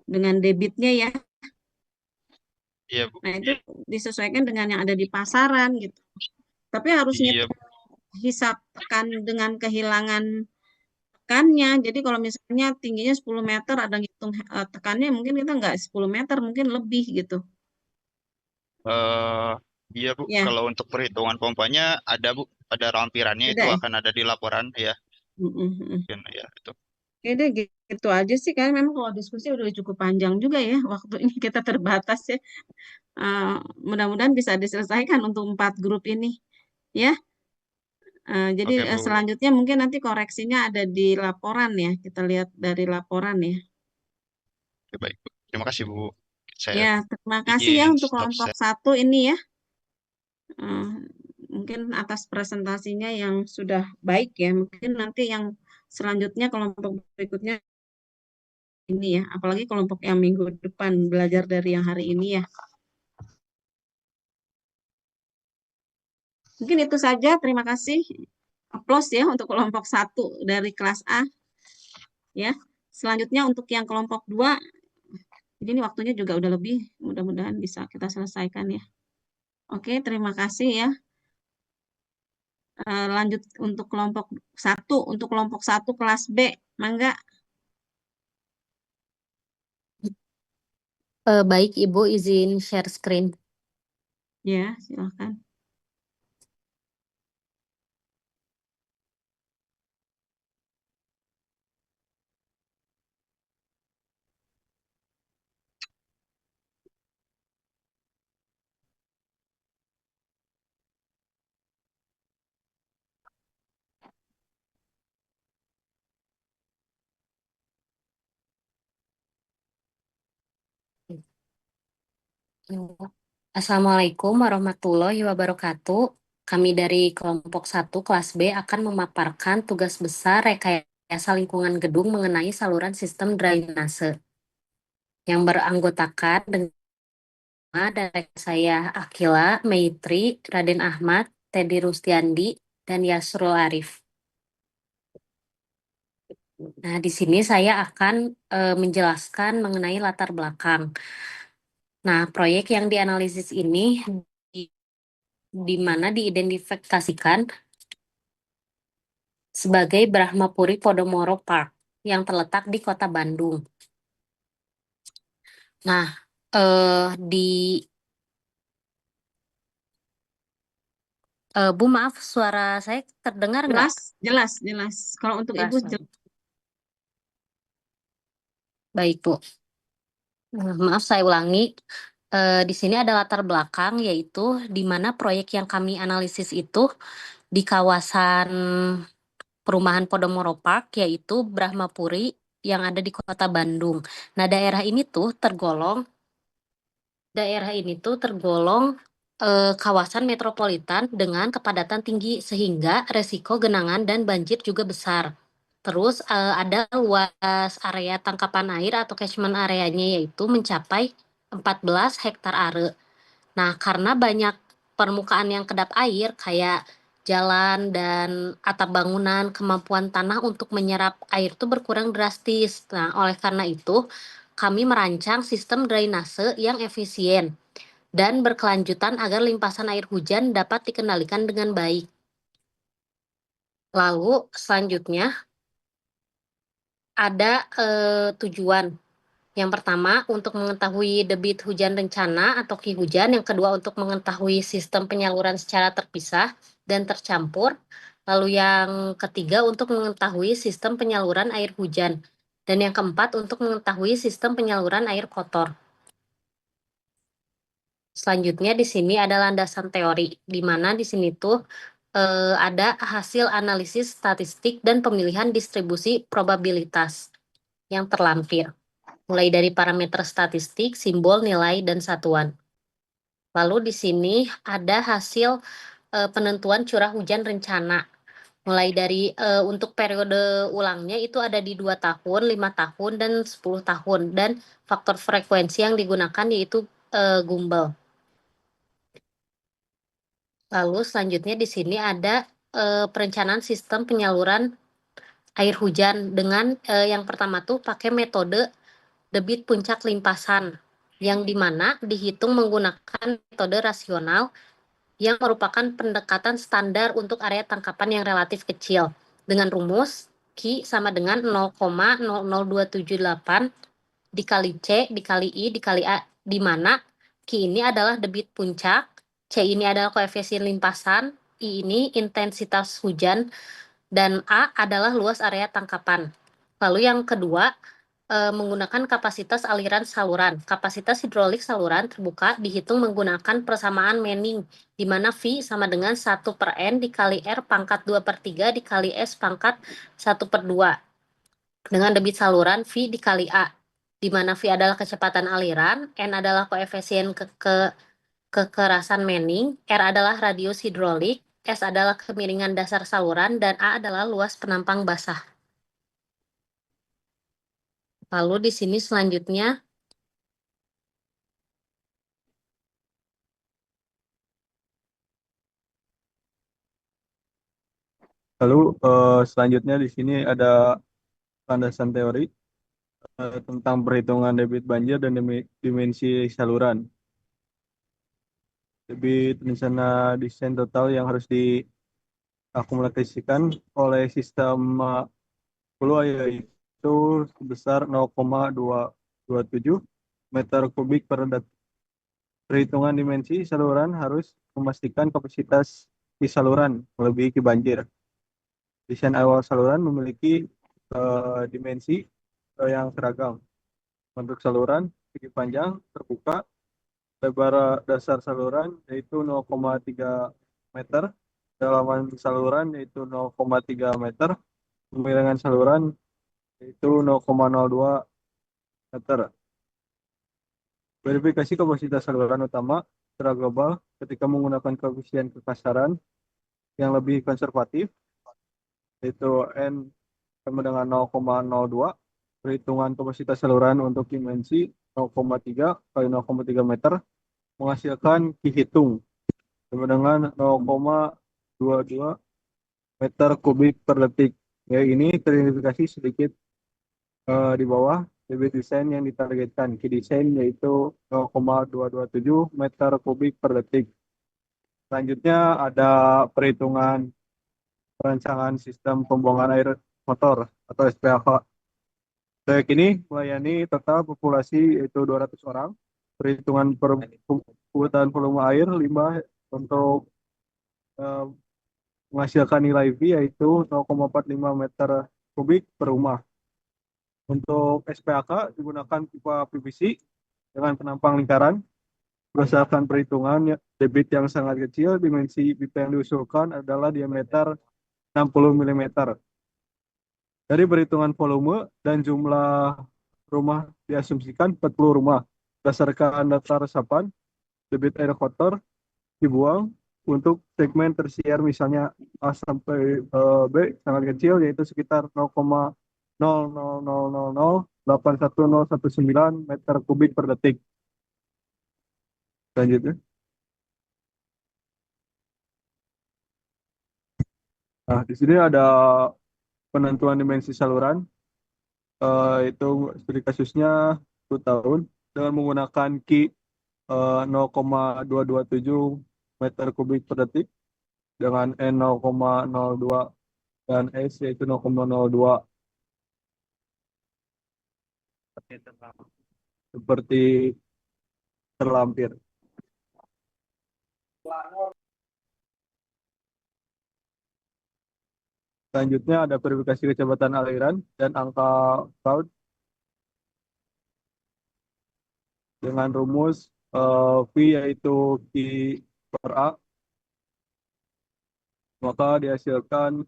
dengan debitnya ya. Iya, Bu. Nah, itu disesuaikan dengan yang ada di pasaran gitu. Tapi harus Iya, Bu. ngitung hisap tekan dengan kehilangan tekannya. Jadi kalau misalnya tingginya 10 meter ada ngitung tekannya mungkin kita nggak 10 meter, mungkin lebih gitu. Eh, iya, Bu. Ya, Kalau untuk perhitungan pompanya ada, Bu. Ada lampirannya itu ada ya. akan ada di laporan ya. Mm-mm, mm. Mungkin ya itu. Ya udah gitu aja sih kan memang kalau diskusi udah cukup panjang juga ya waktu ini kita terbatas ya. Eh, mudah-mudahan bisa diselesaikan untuk 4 grup ini ya. Jadi Oke, Bu. selanjutnya mungkin nanti koreksinya ada di laporan ya. Kita lihat dari laporan ya. Oke, baik, Bu. Terima kasih, Bu. Saya Ya, terima kasih ya izin untuk stop kelompok share. 1 ini ya. Eh, mungkin atas presentasinya yang sudah baik ya. Mungkin nanti yang selanjutnya kelompok berikutnya ini ya. Apalagi kelompok yang minggu depan belajar dari yang hari ini ya. Mungkin itu saja. Terima kasih. Aplaus ya untuk kelompok 1 dari kelas A ya. Selanjutnya untuk yang kelompok 2, jadi ini waktunya juga udah lebih. Mudah-mudahan bisa kita selesaikan ya. Oke, terima kasih ya. Lanjut untuk kelompok 1, untuk kelompok 1 kelas B. Mangga. Baik, Ibu izin share screen. Ya, silakan. Assalamualaikum warahmatullahi wabarakatuh. Kami dari kelompok 1 kelas B akan memaparkan tugas besar rekayasa lingkungan gedung mengenai saluran sistem drainase yang beranggotakan dengan dari saya Akila, Maitri, Raden Ahmad, Teddy Rustiandi, dan Yasrul Arif. Nah, di sini saya akan menjelaskan mengenai latar belakang. Nah, proyek yang dianalisis ini di mana diidentifikasikan sebagai Brahmapuri Podomoro Park yang terletak di Kota Bandung. Nah, di Bu, maaf, suara saya terdengar nggak? Jelas. Kalau untuk Ibu Jelas. jelas. Baik, Bu. Maaf, saya ulangi. Di sini ada latar belakang, yaitu di mana proyek yang kami analisis itu di kawasan perumahan Podomoro Park, yaitu Brahmapuri yang ada di Kota Bandung. Nah, daerah ini tuh tergolong kawasan metropolitan dengan kepadatan tinggi sehingga resiko genangan dan banjir juga besar. Terus ada luas area tangkapan air atau catchment areanya yaitu mencapai 14 hektar are. Nah, karena banyak permukaan yang kedap air kayak jalan dan atap bangunan, kemampuan tanah untuk menyerap air itu berkurang drastis. Nah, oleh karena itu, kami merancang sistem drainase yang efisien dan berkelanjutan agar limpasan air hujan dapat dikendalikan dengan baik. Lalu selanjutnya ada tujuan. Yang pertama untuk mengetahui debit hujan rencana atau Ki hujan, yang kedua untuk mengetahui sistem penyaluran secara terpisah dan tercampur. Lalu yang ketiga untuk mengetahui sistem penyaluran air hujan. Dan yang keempat untuk mengetahui sistem penyaluran air kotor. Selanjutnya di sini ada landasan teori, di mana di sini tuh ada hasil analisis statistik dan pemilihan distribusi probabilitas yang terlampir, mulai dari parameter statistik, simbol, nilai, dan satuan. Lalu di sini ada hasil penentuan curah hujan rencana, mulai dari untuk periode ulangnya itu ada di 2 tahun, 5 tahun, dan 10 tahun, dan faktor frekuensi yang digunakan yaitu Gumbel. Lalu selanjutnya di sini ada perencanaan sistem penyaluran air hujan dengan yang pertama tuh pakai metode debit puncak limpasan yang dimana dihitung menggunakan metode rasional yang merupakan pendekatan standar untuk area tangkapan yang relatif kecil dengan rumus Q sama dengan 0,00278 dikali C dikali I dikali A, di mana Q ini adalah debit puncak, C ini adalah koefisien limpasan, I ini intensitas hujan, dan A adalah luas area tangkapan. Lalu yang kedua, menggunakan kapasitas aliran saluran. Kapasitas hidrolik saluran terbuka dihitung menggunakan persamaan Manning, di mana V sama dengan 1/N dikali R pangkat 2/3 dikali S pangkat 1/2. Dengan debit saluran V dikali A, di mana V adalah kecepatan aliran, N adalah koefisien kekerasan Manning, R adalah radius hidrolik, S adalah kemiringan dasar saluran, dan A adalah luas penampang basah. Lalu di sini selanjutnya Lalu selanjutnya di sini ada landasan teori tentang perhitungan debit banjir dan dimensi saluran. Debit rencana desain total yang harus diakumulasikan oleh sistem hulu yaitu sebesar 0,227 meter kubik per detik. Perhitungan dimensi saluran harus memastikan kapasitas di saluran melebihi banjir. Desain awal saluran memiliki dimensi yang seragam. Bentuk saluran segi panjang terbuka, lebar dasar saluran yaitu 0,3 meter, kedalaman saluran yaitu 0,3 meter, kemiringan saluran yaitu 0,02 meter. Verifikasi kapasitas saluran utama secara global ketika menggunakan koefisien kekasaran yang lebih konservatif, yaitu N sama dengan 0,02. Perhitungan kapasitas saluran untuk dimensi 0,3 kali 0,3 meter menghasilkan Ki hitung sama dengan 0,22 meter kubik per detik. Ya, ini teridentifikasi sedikit di bawah debit desain yang ditargetkan. Ki desain yaitu 0,227 meter kubik per detik. Selanjutnya ada perhitungan perancangan sistem pembuangan air motor atau SPAK. Proyek ini melayani total populasi yaitu 200 orang. Perhitungan kebutuhan volume air limbah untuk eh, menghasilkan nilai V yaitu 0,45 meter kubik per rumah. Untuk SPAK digunakan pipa PVC dengan penampang lingkaran. Berdasarkan perhitungan debit yang sangat kecil, dimensi pipa yang diusulkan adalah diameter 60 mm. Dari perhitungan volume dan jumlah rumah diasumsikan 40 rumah. Berdasarkan data resapan, debit air kotor dibuang untuk segmen tersier misalnya A sampai B sangat kecil yaitu sekitar 0,000081019 meter kubik per detik. Selanjutnya. Nah, di sini ada penentuan dimensi saluran. Itu studi kasusnya 1 tahun dengan menggunakan Ki 0,227 meter kubik per detik dengan N 0,02 dan S yaitu 0,02 seperti terlampir. Selanjutnya ada verifikasi kecepatan aliran dan angka Raud dengan rumus V yaitu Q per A, maka dihasilkan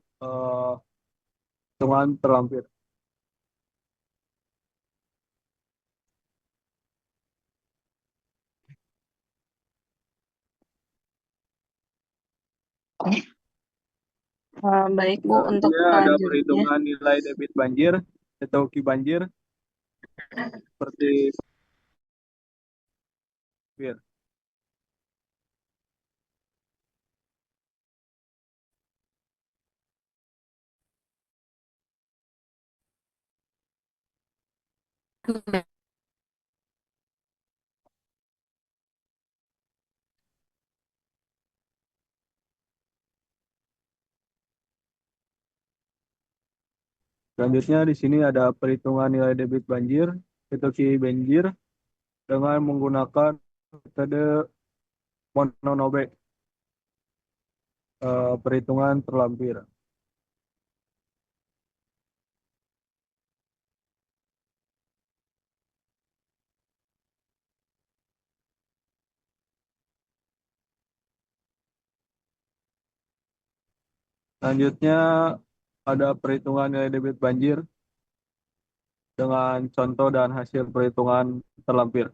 hitungan terlampir. Baik Bu, untuk Selanjutnya ada selanjutnya. perhitungan nilai debit banjir atau Ki banjir seperti bir. Selanjutnya di sini ada perhitungan nilai debit banjir atau Ki banjir dengan menggunakan metode Mononobe, perhitungan terlampir. Selanjutnya ada perhitungan nilai debit banjir dengan contoh dan hasil perhitungan terlampir.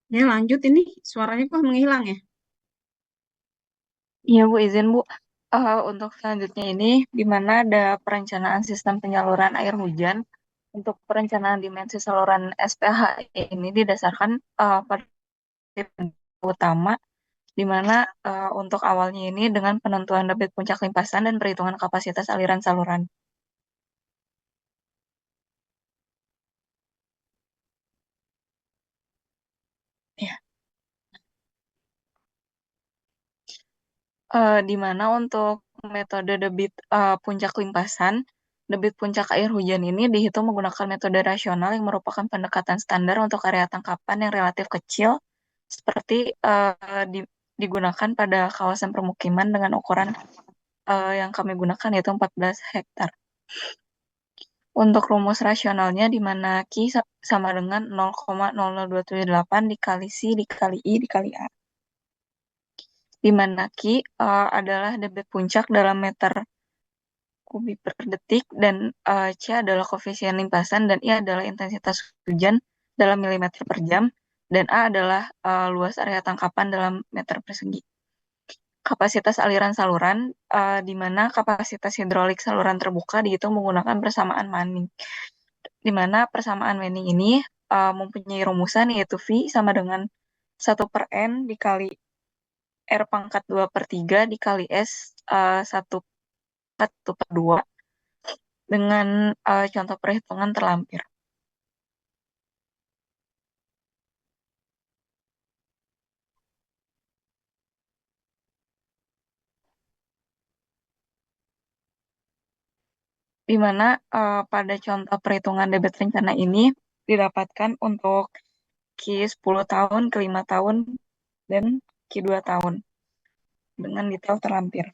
Ya lanjut, ini suaranya kok menghilang ya? Iya Bu, izin Bu. Untuk selanjutnya ini, di mana ada perencanaan sistem penyaluran air hujan Untuk perencanaan dimensi saluran SPH ini didasarkan pada prinsip utama, di mana untuk awalnya ini dengan penentuan debit puncak limpasan dan perhitungan kapasitas aliran saluran. Ya. Di mana untuk metode debit puncak limpasan, debit puncak air hujan ini dihitung menggunakan metode rasional yang merupakan pendekatan standar untuk area tangkapan yang relatif kecil, seperti digunakan pada kawasan permukiman dengan ukuran yang kami gunakan yaitu 14 hektar. Untuk rumus rasionalnya di mana Q sama dengan 0,00278 dikali C dikali I dikali A. Di mana Q adalah debit puncak dalam meter kubik per detik dan C adalah koefisien limpasan dan I adalah intensitas hujan dalam milimeter per jam dan A adalah luas area tangkapan dalam meter persegi. Kapasitas aliran saluran di mana kapasitas hidrolik saluran terbuka dihitung menggunakan persamaan Manning. Di mana persamaan Manning ini mempunyai rumusan yaitu V sama dengan 1/N dikali R pangkat 2/3 dikali S 1/2 dengan contoh perhitungan terlampir. Di mana pada contoh perhitungan debit rencana ini didapatkan untuk Q 10 tahun, ke 5 tahun, dan Q 2 tahun dengan detail terlampir.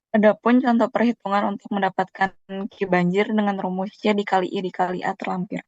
Adapun contoh perhitungan untuk mendapatkan Q banjir dengan rumus C dikali I dikali A terlampir.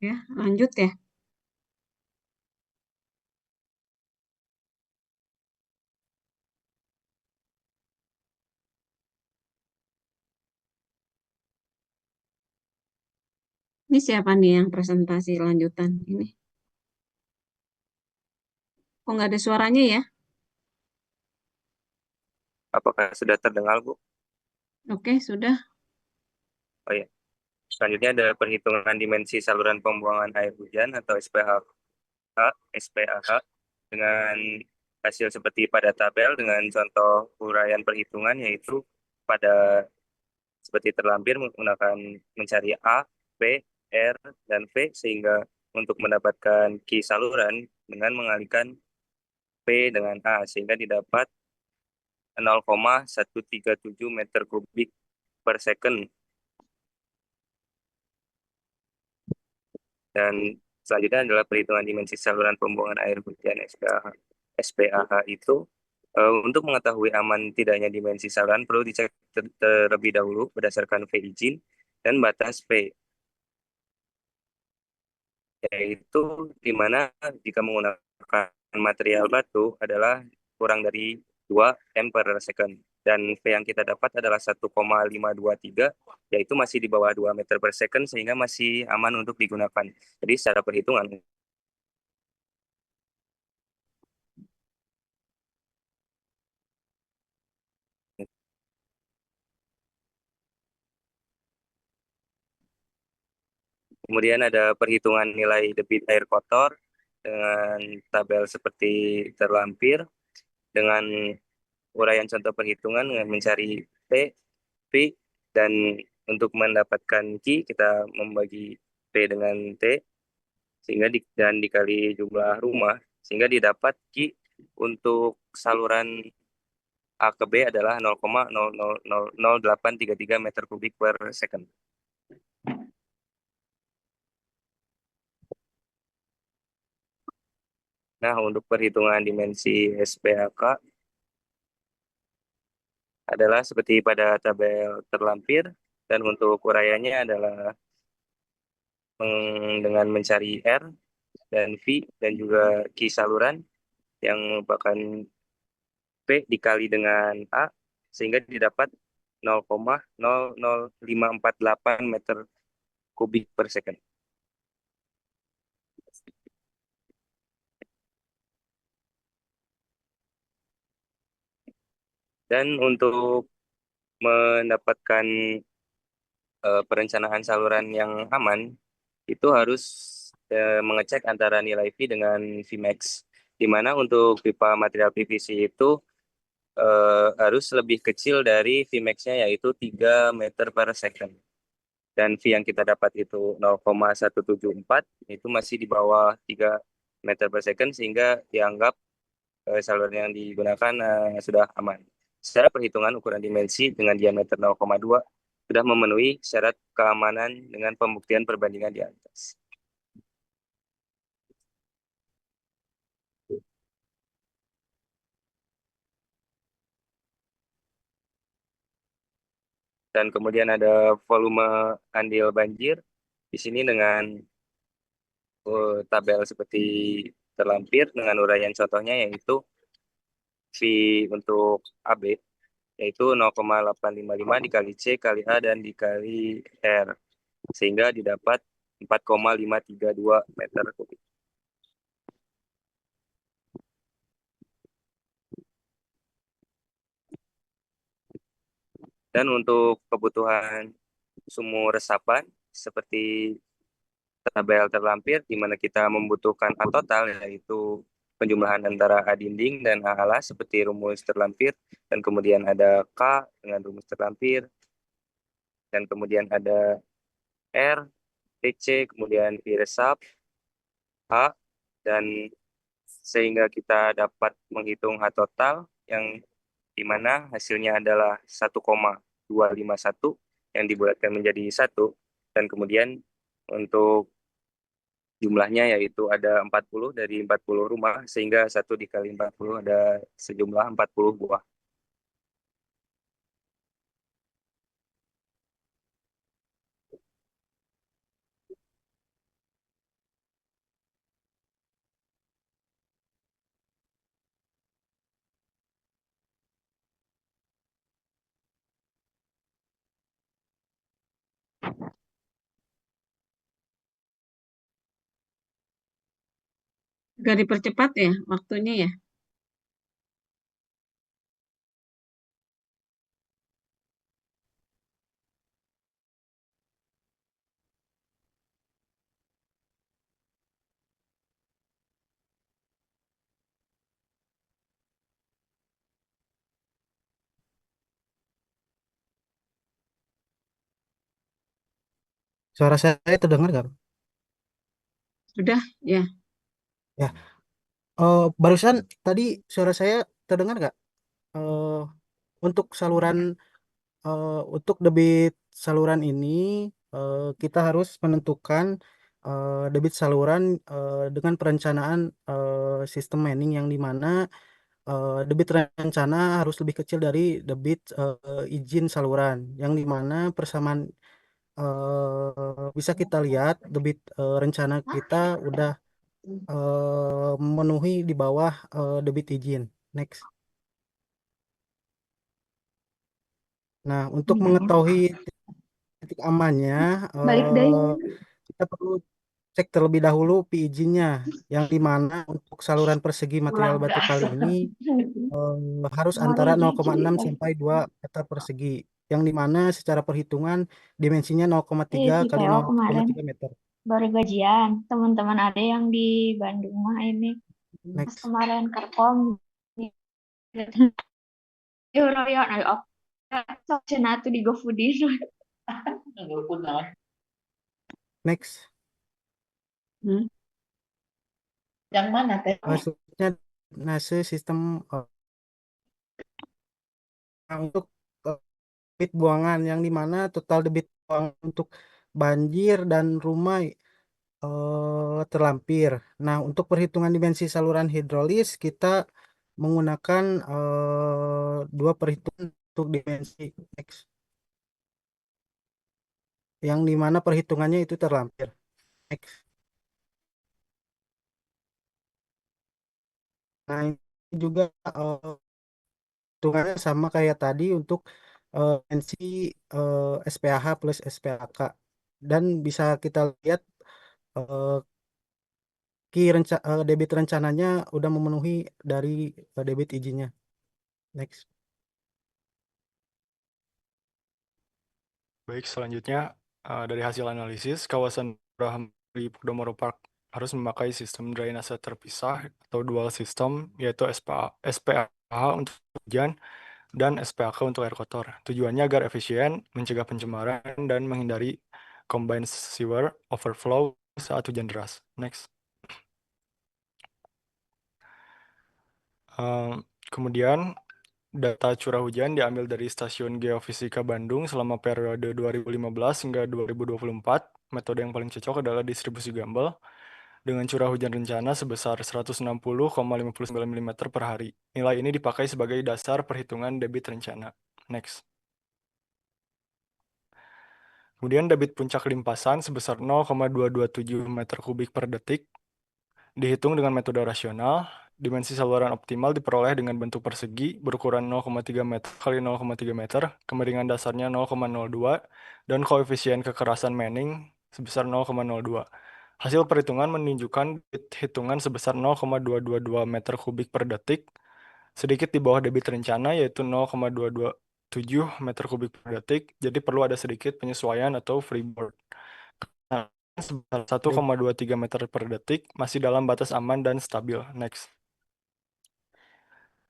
Ya, lanjut ya. Ini siapa nih yang presentasi lanjutan ini? Kok nggak ada suaranya ya? Apakah sudah terdengar, Bu? Oke, sudah. Oh ya. Selanjutnya ada perhitungan dimensi saluran pembuangan air hujan atau SPAH dengan hasil seperti pada tabel dengan contoh uraian perhitungan yaitu pada seperti terlampir menggunakan mencari A, P, R, dan V sehingga untuk mendapatkan Q saluran dengan mengalihkan P dengan A sehingga didapat 0,137 meter kubik per second. Dan selanjutnya adalah perhitungan dimensi saluran pembuangan air hujan SPAH itu. Untuk mengetahui aman tidaknya dimensi saluran perlu dicek terlebih dahulu berdasarkan V izin dan batas P, yaitu di mana jika menggunakan material batu adalah kurang dari 2 M per second. Dan V yang kita dapat adalah 1,523, yaitu masih di bawah 2 meter per second, sehingga masih aman untuk digunakan. Jadi secara perhitungan, kemudian ada perhitungan nilai debit air kotor dengan tabel seperti terlampir, dengan uraian contoh perhitungan dengan mencari T, P, dan untuk mendapatkan Q kita membagi P dengan T sehingga dan dikali jumlah rumah sehingga didapat Ki untuk saluran A ke B adalah 0,0000833 meter kubik per second. Nah, untuk perhitungan dimensi SPAK adalah seperti pada tabel terlampir, dan untuk uraiannya adalah dengan mencari R dan V dan juga Q saluran yang merupakan P dikali dengan A sehingga didapat 0,00548 meter kubik per second. Dan untuk mendapatkan perencanaan saluran yang aman, itu harus mengecek antara nilai V dengan Vmax, di mana untuk pipa material PVC itu harus lebih kecil dari Vmax-nya yaitu 3 meter per second. Dan V yang kita dapat itu 0,174, itu masih di bawah 3 meter per second, sehingga dianggap saluran yang digunakan sudah aman. Secara perhitungan ukuran dimensi dengan diameter 0,2 sudah memenuhi syarat keamanan dengan pembuktian perbandingan di atas. Dan kemudian ada volume andil banjir di sini dengan tabel seperti terlampir dengan uraian contohnya yaitu V untuk AB yaitu 0,855 dikali C kali A dan dikali R sehingga didapat 4,532 meter kubik. Dan untuk kebutuhan sumur resapan seperti tabel terlampir di mana kita membutuhkan A total yaitu penjumlahan antara A dinding dan A alas seperti rumus terlampir, dan kemudian ada K dengan rumus terlampir, dan kemudian ada R, TC, kemudian V resap, A, dan sehingga kita dapat menghitung H total yang di mana hasilnya adalah 1,251 yang dibulatkan menjadi 1, dan kemudian untuk jumlahnya yaitu ada 40 dari 40 rumah sehingga 1 dikali 40 ada sejumlah 40 buah. Agak dipercepat ya waktunya ya. Suara saya terdengar nggak? Sudah ya. Ya, barusan tadi suara saya terdengar nggak? Eh, untuk saluran, untuk debit saluran ini, kita harus menentukan debit saluran dengan perencanaan sistem mining yang dimana debit rencana harus lebih kecil dari debit izin saluran, yang dimana persamaan bisa kita lihat debit rencana kita udah memenuhi di bawah debit izin. Next. Nah, untuk mengetahui titik amannya, Balik deh. kita perlu cek terlebih dahulu pi izinnya, yang dimana untuk saluran persegi material batu kali ini harus antara 0,6 sampai 2 meter persegi, yang dimana secara perhitungan dimensinya 0,3 Si kali PO kemarin 0,3 meter. baru gajian. Teman-teman ada yang di Bandung mah ini. Pas Next. kemarin kerkom. Royan, ayo. Sok cenah tuh di GoFoodin. Next. Hmm. Yang mana teh? Maksudnya nase sistem untuk debit buangan yang dimana total debit buangan untuk banjir dan rumah terlampir. Nah, untuk perhitungan dimensi saluran hidrolis kita menggunakan dua perhitungan untuk dimensi X, yang dimana perhitungannya itu terlampir X. Nah, ini juga hitungannya sama kayak tadi untuk dimensi SPAH plus SPAK, dan bisa kita lihat eh, debit rencananya udah memenuhi dari debit izinnya. Next. Baik, selanjutnya dari hasil analisis, kawasan Abraham di Podomoro Park harus memakai sistem drainase terpisah atau dual system, yaitu SPAH untuk hujan dan SPAK untuk air kotor. Tujuannya agar efisien, mencegah pencemaran, dan menghindari combined sewer overflow saat hujan deras. Next. Kemudian, data curah hujan diambil dari Stasiun Geofisika Bandung selama periode 2015 hingga 2024. Metode yang paling cocok adalah distribusi Gumbel dengan curah hujan rencana sebesar 160,59 mm per hari. Nilai ini dipakai sebagai dasar perhitungan debit rencana. Next. Kemudian debit puncak limpasan sebesar 0,227 meter kubik per detik dihitung dengan metode rasional. Dimensi saluran optimal diperoleh dengan bentuk persegi berukuran 0,3 meter kali 0,3 meter, kemiringan dasarnya 0,02, dan koefisien kekerasan Manning sebesar 0,02. Hasil perhitungan menunjukkan hitungan sebesar 0,222 meter kubik per detik, sedikit di bawah debit rencana yaitu 0,227 meter kubik per detik, jadi perlu ada sedikit penyesuaian atau freeboard. Nah, sebesar 1,23 meter per detik masih dalam batas aman dan stabil. Next.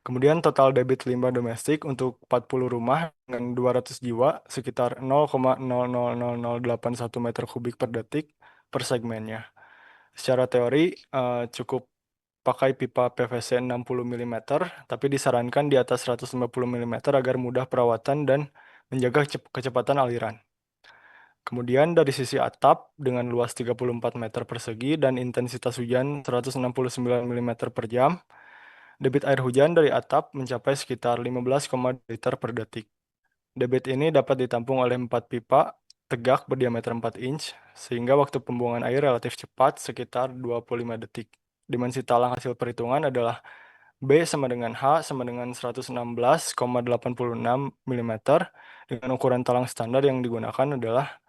Kemudian total debit limbah domestik untuk 40 rumah dengan 200 jiwa sekitar 0,000081 meter kubik per detik per segmennya. Secara teori cukup pakai pipa PVC 60 mm, tapi disarankan di atas 150 mm agar mudah perawatan dan menjaga kecepatan aliran. Kemudian dari sisi atap dengan luas 34 meter persegi dan intensitas hujan 169 mm per jam, debit air hujan dari atap mencapai sekitar 15,2 liter per detik. Debit ini dapat ditampung oleh 4 pipa tegak berdiameter 4 inch, sehingga waktu pembuangan air relatif cepat sekitar 25 detik. Dimensi talang hasil perhitungan adalah B sama dengan H sama dengan 116,86 mm, dengan ukuran talang standar yang digunakan adalah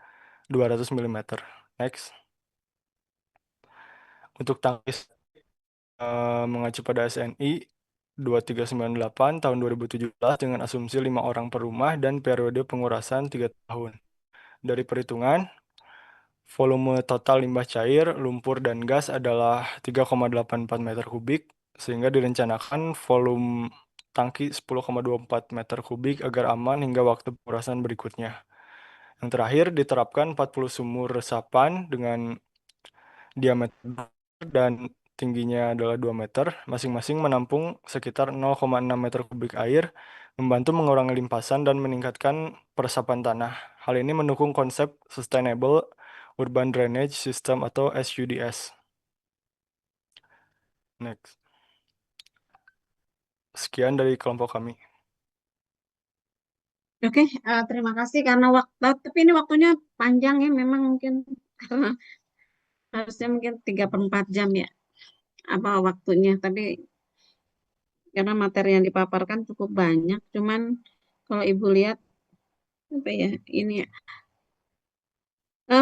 200 mm. Next. Untuk tangki mengacu pada SNI 2398 tahun 2017 dengan asumsi 5 orang per rumah dan periode pengurasan 3 tahun. Dari perhitungan, volume total limbah cair, lumpur, dan gas adalah 3,84 meter kubik, sehingga direncanakan volume tangki 10,24 meter kubik agar aman hingga waktu pengurasan berikutnya. Yang terakhir, diterapkan 40 sumur resapan dengan diameter dan tingginya adalah 2 meter, masing-masing menampung sekitar 0,6 meter kubik air, membantu mengurangi limpasan dan meningkatkan peresapan tanah. Hal ini mendukung konsep Sustainable Urban Drainage System atau SUDS. Next. Sekian dari kelompok kami. Oke, terima kasih karena waktu, tapi ini waktunya panjang ya, memang mungkin karena harusnya mungkin 3/4 jam ya, apa waktunya, tapi karena materi yang dipaparkan cukup banyak, cuman kalau Ibu lihat, apa ya, ini ya.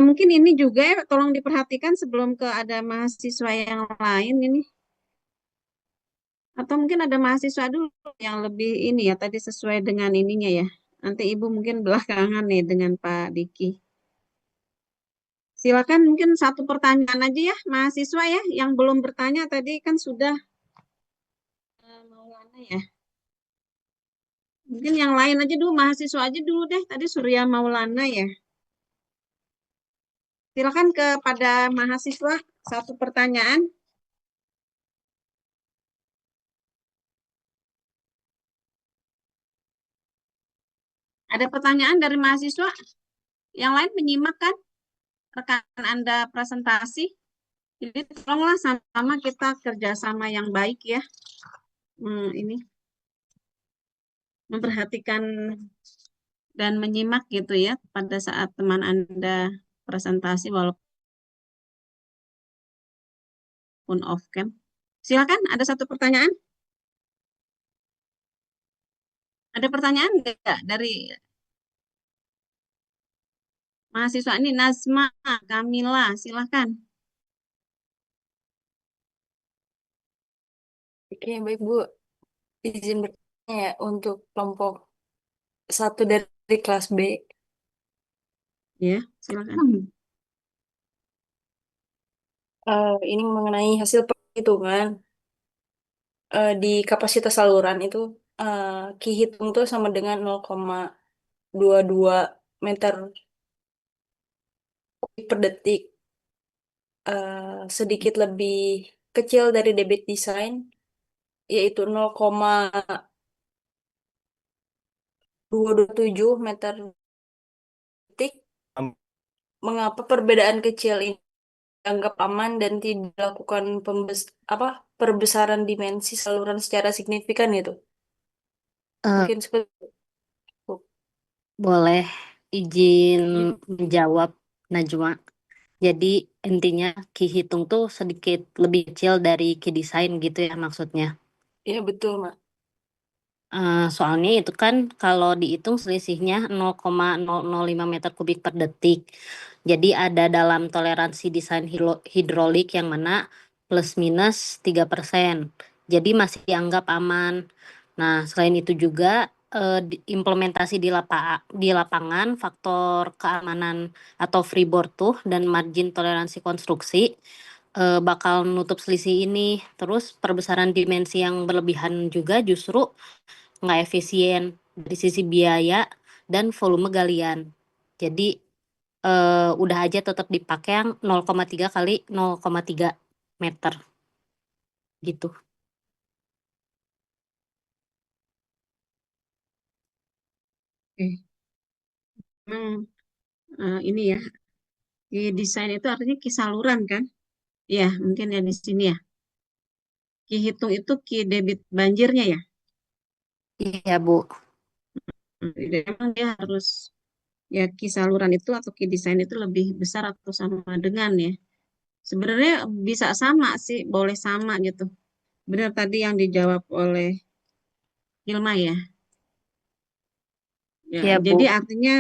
Mungkin ini juga ya, tolong diperhatikan sebelum ke ada mahasiswa yang lain ini. Atau mungkin ada mahasiswa dulu yang lebih ini ya, tadi sesuai dengan ininya ya. Nanti Ibu mungkin belakangan nih dengan Pak Diki. Silakan mungkin satu pertanyaan aja ya, mahasiswa ya, yang belum bertanya tadi kan sudah Maulana ya. Mungkin yang lain aja dulu, mahasiswa aja dulu deh. Tadi Surya Maulana ya. Silakan kepada mahasiswa satu pertanyaan. Ada pertanyaan dari mahasiswa? Yang lain menyimak kan rekan Anda presentasi? Jadi tolonglah sama kita kerjasama yang baik ya. Ini memperhatikan dan menyimak gitu ya pada saat teman Anda presentasi walaupun off cam. Silakan, ada satu pertanyaan. Ada pertanyaan enggak dari mahasiswa ini? Nazma, Kamila, silakan. Oke, baik Bu. Izin bertanya ya untuk kelompok 1 dari kelas B. Ya, silakan. Ini mengenai hasil perhitungan di kapasitas saluran itu Ki hitung tuh sama dengan 0,22 meter kubik per detik. Sedikit lebih kecil dari debit design, yaitu 0,227 meter detik. Mengapa perbedaan kecil ini dianggap aman dan tidak dilakukan perbesaran dimensi saluran secara signifikan gitu? Eh, Mungkin seperti itu. boleh izin menjawab, Najwa. Jadi intinya Ki hitung tuh sedikit lebih kecil dari Ki desain gitu ya maksudnya. Iya betul, Mak. Soalnya itu kan kalau dihitung selisihnya 0,005 meter kubik per detik. Jadi ada dalam toleransi desain hidrolik yang mana plus minus 3%. Jadi masih dianggap aman. Nah, selain itu juga implementasi di lapangan faktor keamanan atau freeboard tuh dan margin toleransi konstruksi bakal nutup selisih ini. Terus perbesaran dimensi yang berlebihan juga justru nggak efisien dari sisi biaya dan volume galian. Jadi udah aja tetap dipakai yang 0,3 kali 0,3 meter gitu. Oke. Ini ya, Ki desain itu artinya Ki saluran kan? Ya, mungkin ya di sini ya. Ki hitung itu Ki debit banjirnya ya. Iya, Bu. Jadi memang dia harus ya Ki saluran itu atau Ki desain itu lebih besar atau sama dengan ya. Sebenarnya bisa sama sih, boleh sama gitu. Benar tadi yang dijawab oleh Hilma ya. Ya, Iya, Bu. jadi artinya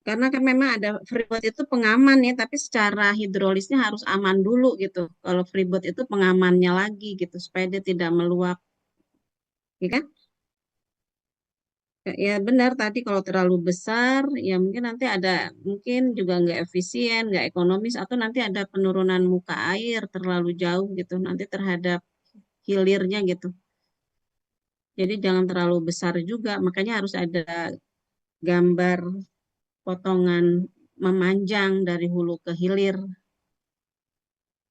karena kan memang ada freeboard itu pengaman ya, tapi secara hidrolisnya harus aman dulu gitu. Kalau freeboard itu pengamannya lagi gitu, supaya dia tidak meluap, ya kan? Ya benar tadi kalau terlalu besar, ya mungkin nanti ada, mungkin juga nggak efisien, nggak ekonomis, atau nanti ada penurunan muka air terlalu jauh gitu, nanti terhadap hilirnya gitu. Jadi jangan terlalu besar juga, makanya harus ada gambar potongan memanjang dari hulu ke hilir.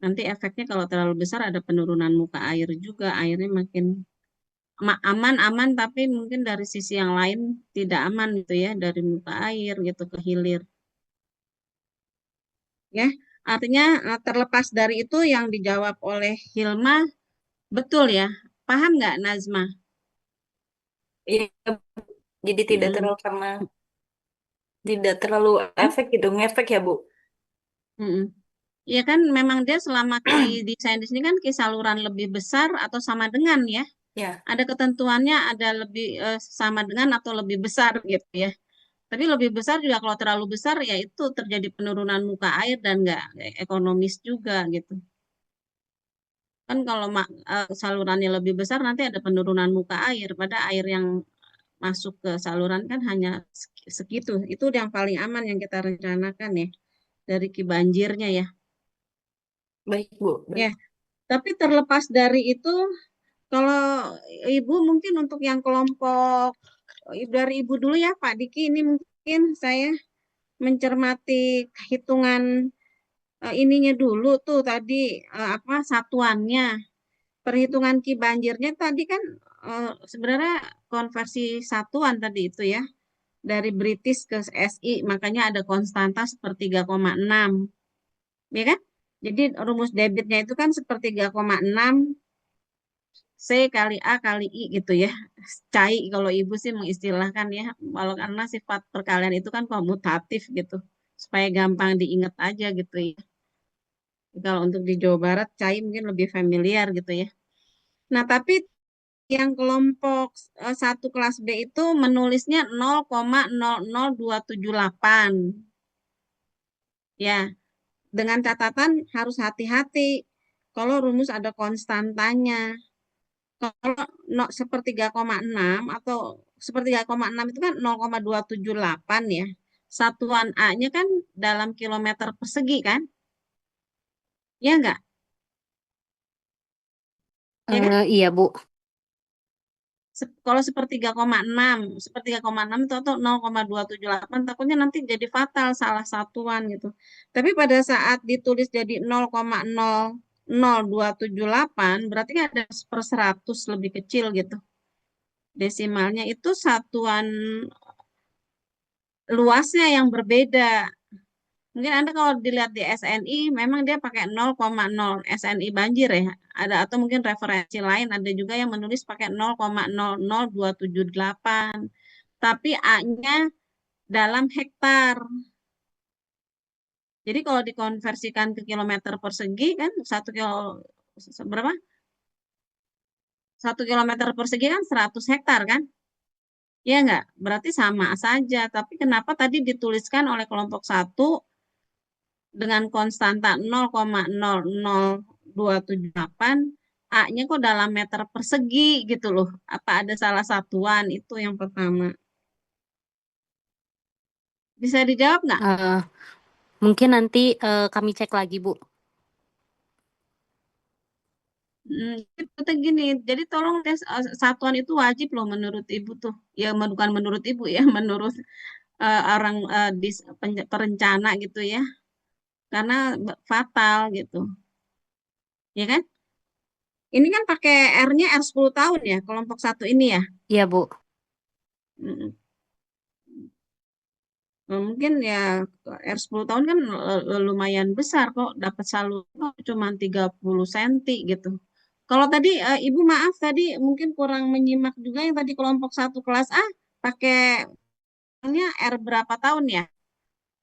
Nanti efeknya kalau terlalu besar ada penurunan muka air juga, airnya makin aman-aman tapi mungkin dari sisi yang lain tidak aman gitu ya, dari muka air gitu ke hilir. Ya, artinya terlepas dari itu yang dijawab oleh Hilma betul ya. Paham nggak Nazma? Iya, jadi tidak Mm-mm. terlalu karena tidak terlalu Kan? efek gitu, ngefek ya Bu. Mm-mm. Iya kan memang dia selama Ki desain di sini kan Ki saluran lebih besar atau sama dengan ya. Ya, Ada ketentuannya ada lebih sama dengan atau lebih besar gitu ya. Tapi lebih besar juga kalau terlalu besar ya itu terjadi penurunan muka air dan nggak ekonomis juga gitu. Kan kalau salurannya lebih besar nanti ada penurunan muka air. Pada air yang masuk ke saluran kan hanya segitu. Itu yang paling aman yang kita rencanakan ya dari Ki banjirnya ya. baik Bu. Ya, Baik. tapi terlepas dari itu, kalau Ibu mungkin untuk yang kelompok dari Ibu dulu ya Pak Diki, ini mungkin saya mencermati hitungan ininya dulu tuh tadi apa satuannya. Perhitungan Ki banjirnya tadi kan sebenarnya konversi satuan tadi itu ya. dari British ke SI, makanya ada konstanta sepertiga 3,6. Ya kan? Jadi rumus debitnya itu kan sepertiga 3,6 C kali A kali I gitu ya. CAI kalau ibu sih mengistilahkan ya. Kalau karena sifat perkalian itu kan komutatif gitu. Supaya gampang diingat aja gitu ya. Kalau untuk di Jawa Barat CAI mungkin lebih familiar gitu ya. Nah, tapi yang kelompok 1 kelas B itu menulisnya 0,00278. Ya, dengan catatan harus hati-hati kalau rumus ada konstantanya. Kalau sepertiga 3,6 atau sepertiga 3,6 itu kan 0,278 ya. Satuan A-nya kan dalam kilometer persegi kan? Ya enggak? Ya kan? Iya, Bu. Kalau sepertiga 3,6 itu atau 0,278 takutnya nanti jadi fatal salah satuan gitu. Tapi pada saat ditulis jadi 0,00278 berarti kan ada 1/100 lebih kecil gitu. Desimalnya itu satuan luasnya yang berbeda. Mungkin Anda kalau dilihat di SNI memang dia pakai 0,0 SNI banjir ya. Ada atau mungkin referensi lain ada juga yang menulis pakai 0,00278. Tapi A-nya dalam hektar. Jadi kalau dikonversikan ke kilometer persegi kan 1 kilometer persegi kan 100 hektar kan? Ya enggak? Berarti sama saja. Tapi kenapa tadi dituliskan oleh kelompok 1 dengan konstanta 0,00278, A-nya kok dalam meter persegi gitu loh. Apa ada salah satuan? Itu yang pertama. Bisa dijawab nggak? Mungkin nanti kami cek lagi, Bu. Itu gini, jadi tolong tes satuan itu wajib loh menurut Ibu tuh. Ya bukan menurut Ibu ya, menurut orang di perencana gitu ya. Karena fatal gitu. Ya kan? Ini kan pakai R-nya R 10 tahun ya, kelompok 1 ini ya. Iya, Bu. Mungkin ya R 10 tahun kan lumayan besar kok, dapat saldo cuma 30 cm gitu. Kalau tadi Ibu maaf tadi mungkin kurang menyimak juga yang tadi kelompok 1 kelas A pakai R berapa tahun ya?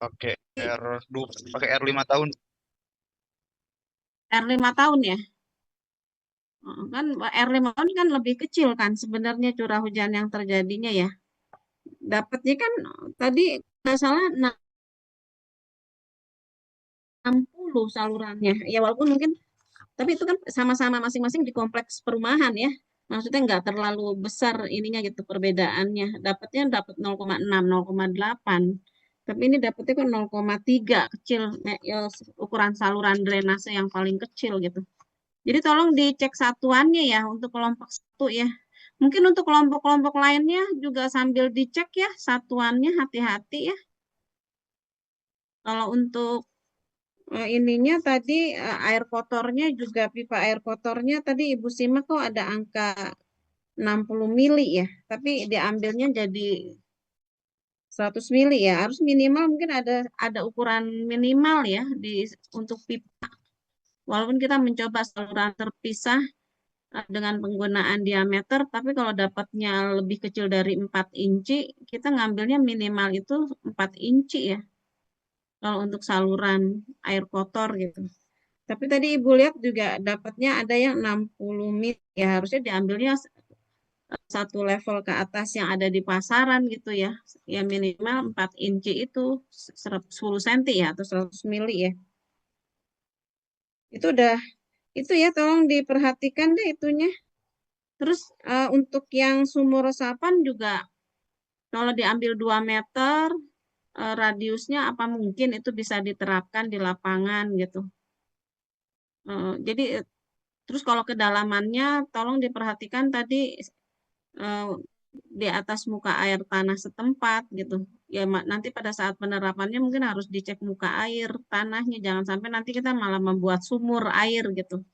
Pakai pakai R 5 tahun. R 5 tahun ya? Kan R 5 tahun kan lebih kecil kan sebenarnya curah hujan yang terjadinya ya. Dapatnya kan tadi nggak salah 60 salurannya. Ya walaupun mungkin, tapi itu kan sama-sama masing-masing di kompleks perumahan ya. Maksudnya nggak terlalu besar ininya gitu perbedaannya. Dapatnya dapat 0,6, 0,8. Tapi ini dapatnya kan 0,3 kecil ya, ukuran saluran drainase yang paling kecil gitu. Jadi tolong dicek satuannya ya untuk kelompok 1 ya. Mungkin untuk kelompok-kelompok lainnya juga sambil dicek ya satuannya, hati-hati ya. Kalau untuk ininya tadi air kotornya juga pipa air kotornya tadi Ibu simak kok ada angka 60 mili ya. Tapi diambilnya jadi 100 mili ya. Harus minimal mungkin ada ukuran minimal ya untuk pipa. Walaupun kita mencoba saluran terpisah dengan penggunaan diameter, tapi kalau dapatnya lebih kecil dari 4 inci, kita ngambilnya minimal itu 4 inci ya. Kalau untuk saluran air kotor gitu. Tapi tadi Ibu lihat juga dapatnya ada yang 60 mili ya, harusnya diambilnya satu level ke atas yang ada di pasaran gitu ya. Ya minimal 4 inci itu 10 cm ya atau 100 mili ya. Itu udah itu ya tolong diperhatikan deh itunya. Terus untuk yang sumur resapan juga kalau diambil 2 meter radiusnya apa mungkin itu bisa diterapkan di lapangan gitu. Jadi terus kalau kedalamannya tolong diperhatikan tadi di atas muka air tanah setempat gitu. Ya nanti pada saat penerapannya mungkin harus dicek muka air tanahnya. Jangan sampai nanti kita malah membuat sumur air gitu.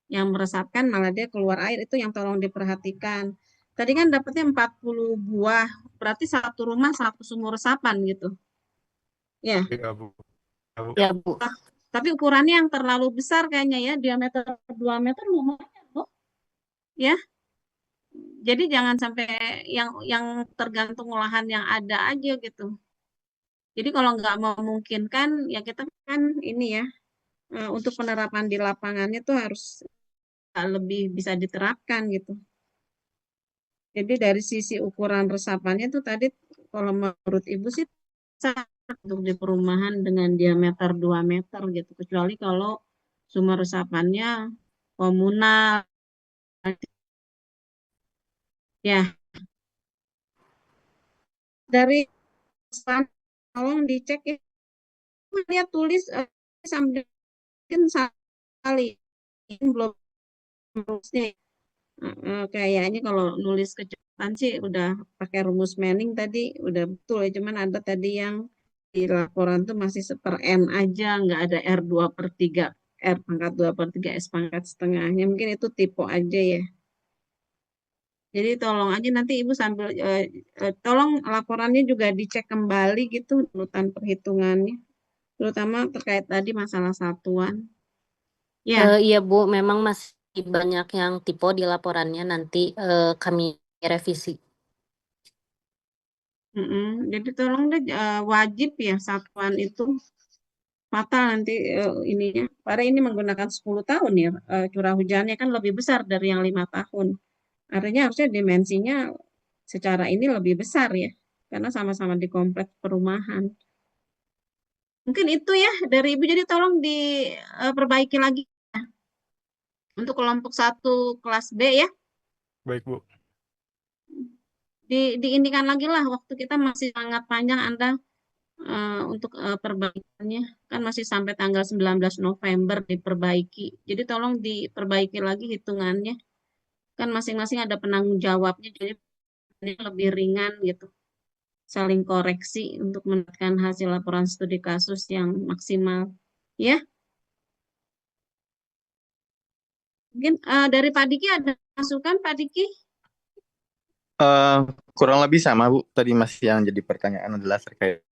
Yang meresapkan malah dia keluar air itu yang tolong diperhatikan. Tadi kan dapatnya 40 buah, berarti satu rumah satu sumur resapan gitu. Ya, Iya, Bu. Ya, Bu. Ya, Bu. tapi ukurannya yang terlalu besar kayaknya ya, diameter 2 meter lumayan loh. Ya, jadi jangan sampai yang tergantung olahan yang ada aja gitu. Jadi kalau nggak memungkinkan, ya kita kan ini ya, untuk penerapan di lapangannya tuh harus lebih bisa diterapkan gitu. Jadi dari sisi ukuran resapannya tuh tadi kalau menurut Ibu sih besar untuk di perumahan dengan diameter 2 meter gitu. Kecuali kalau sumber resapannya komunal. Ya, dari pesan tolong dicek ya. Dia tulis sampai sekali belum rumusnya. Kayaknya kalau nulis kecepatan sih udah pakai rumus Manning tadi udah betul ya. Cuman ada tadi yang di laporan tuh masih seper N aja, nggak ada R2/3, R pangkat 2/3, S pangkat setengahnya. Mungkin itu tipe aja ya. Jadi tolong aja nanti Ibu sambil tolong laporannya juga dicek kembali gitu urutan perhitungannya, terutama terkait tadi masalah satuan. Ya, Iya, Bu, memang masih banyak yang typo di laporannya. Nanti kami revisi. jadi tolong deh wajib ya satuan itu fatal nanti ininya. Padahal ini menggunakan 10 tahun ya, curah hujannya kan lebih besar dari yang 5 tahun. Artinya harusnya dimensinya secara ini lebih besar ya, karena sama-sama di kompleks perumahan. Mungkin itu ya dari Ibu, jadi tolong diperbaiki lagi untuk kelompok 1 kelas B ya. Baik, Bu. Diindikan lagi lah waktu kita masih sangat panjang Anda untuk perbaikannya. Kan masih sampai tanggal 19 November diperbaiki. Jadi tolong diperbaiki lagi hitungannya. Kan masing-masing ada penanggung jawabnya, jadi ini lebih ringan gitu. Saling koreksi untuk mendapatkan hasil laporan studi kasus yang maksimal. Ya, mungkin dari Pak Diki ada masukan Pak Diki? Kurang lebih sama Bu. Tadi masih yang jadi pertanyaan adalah terkait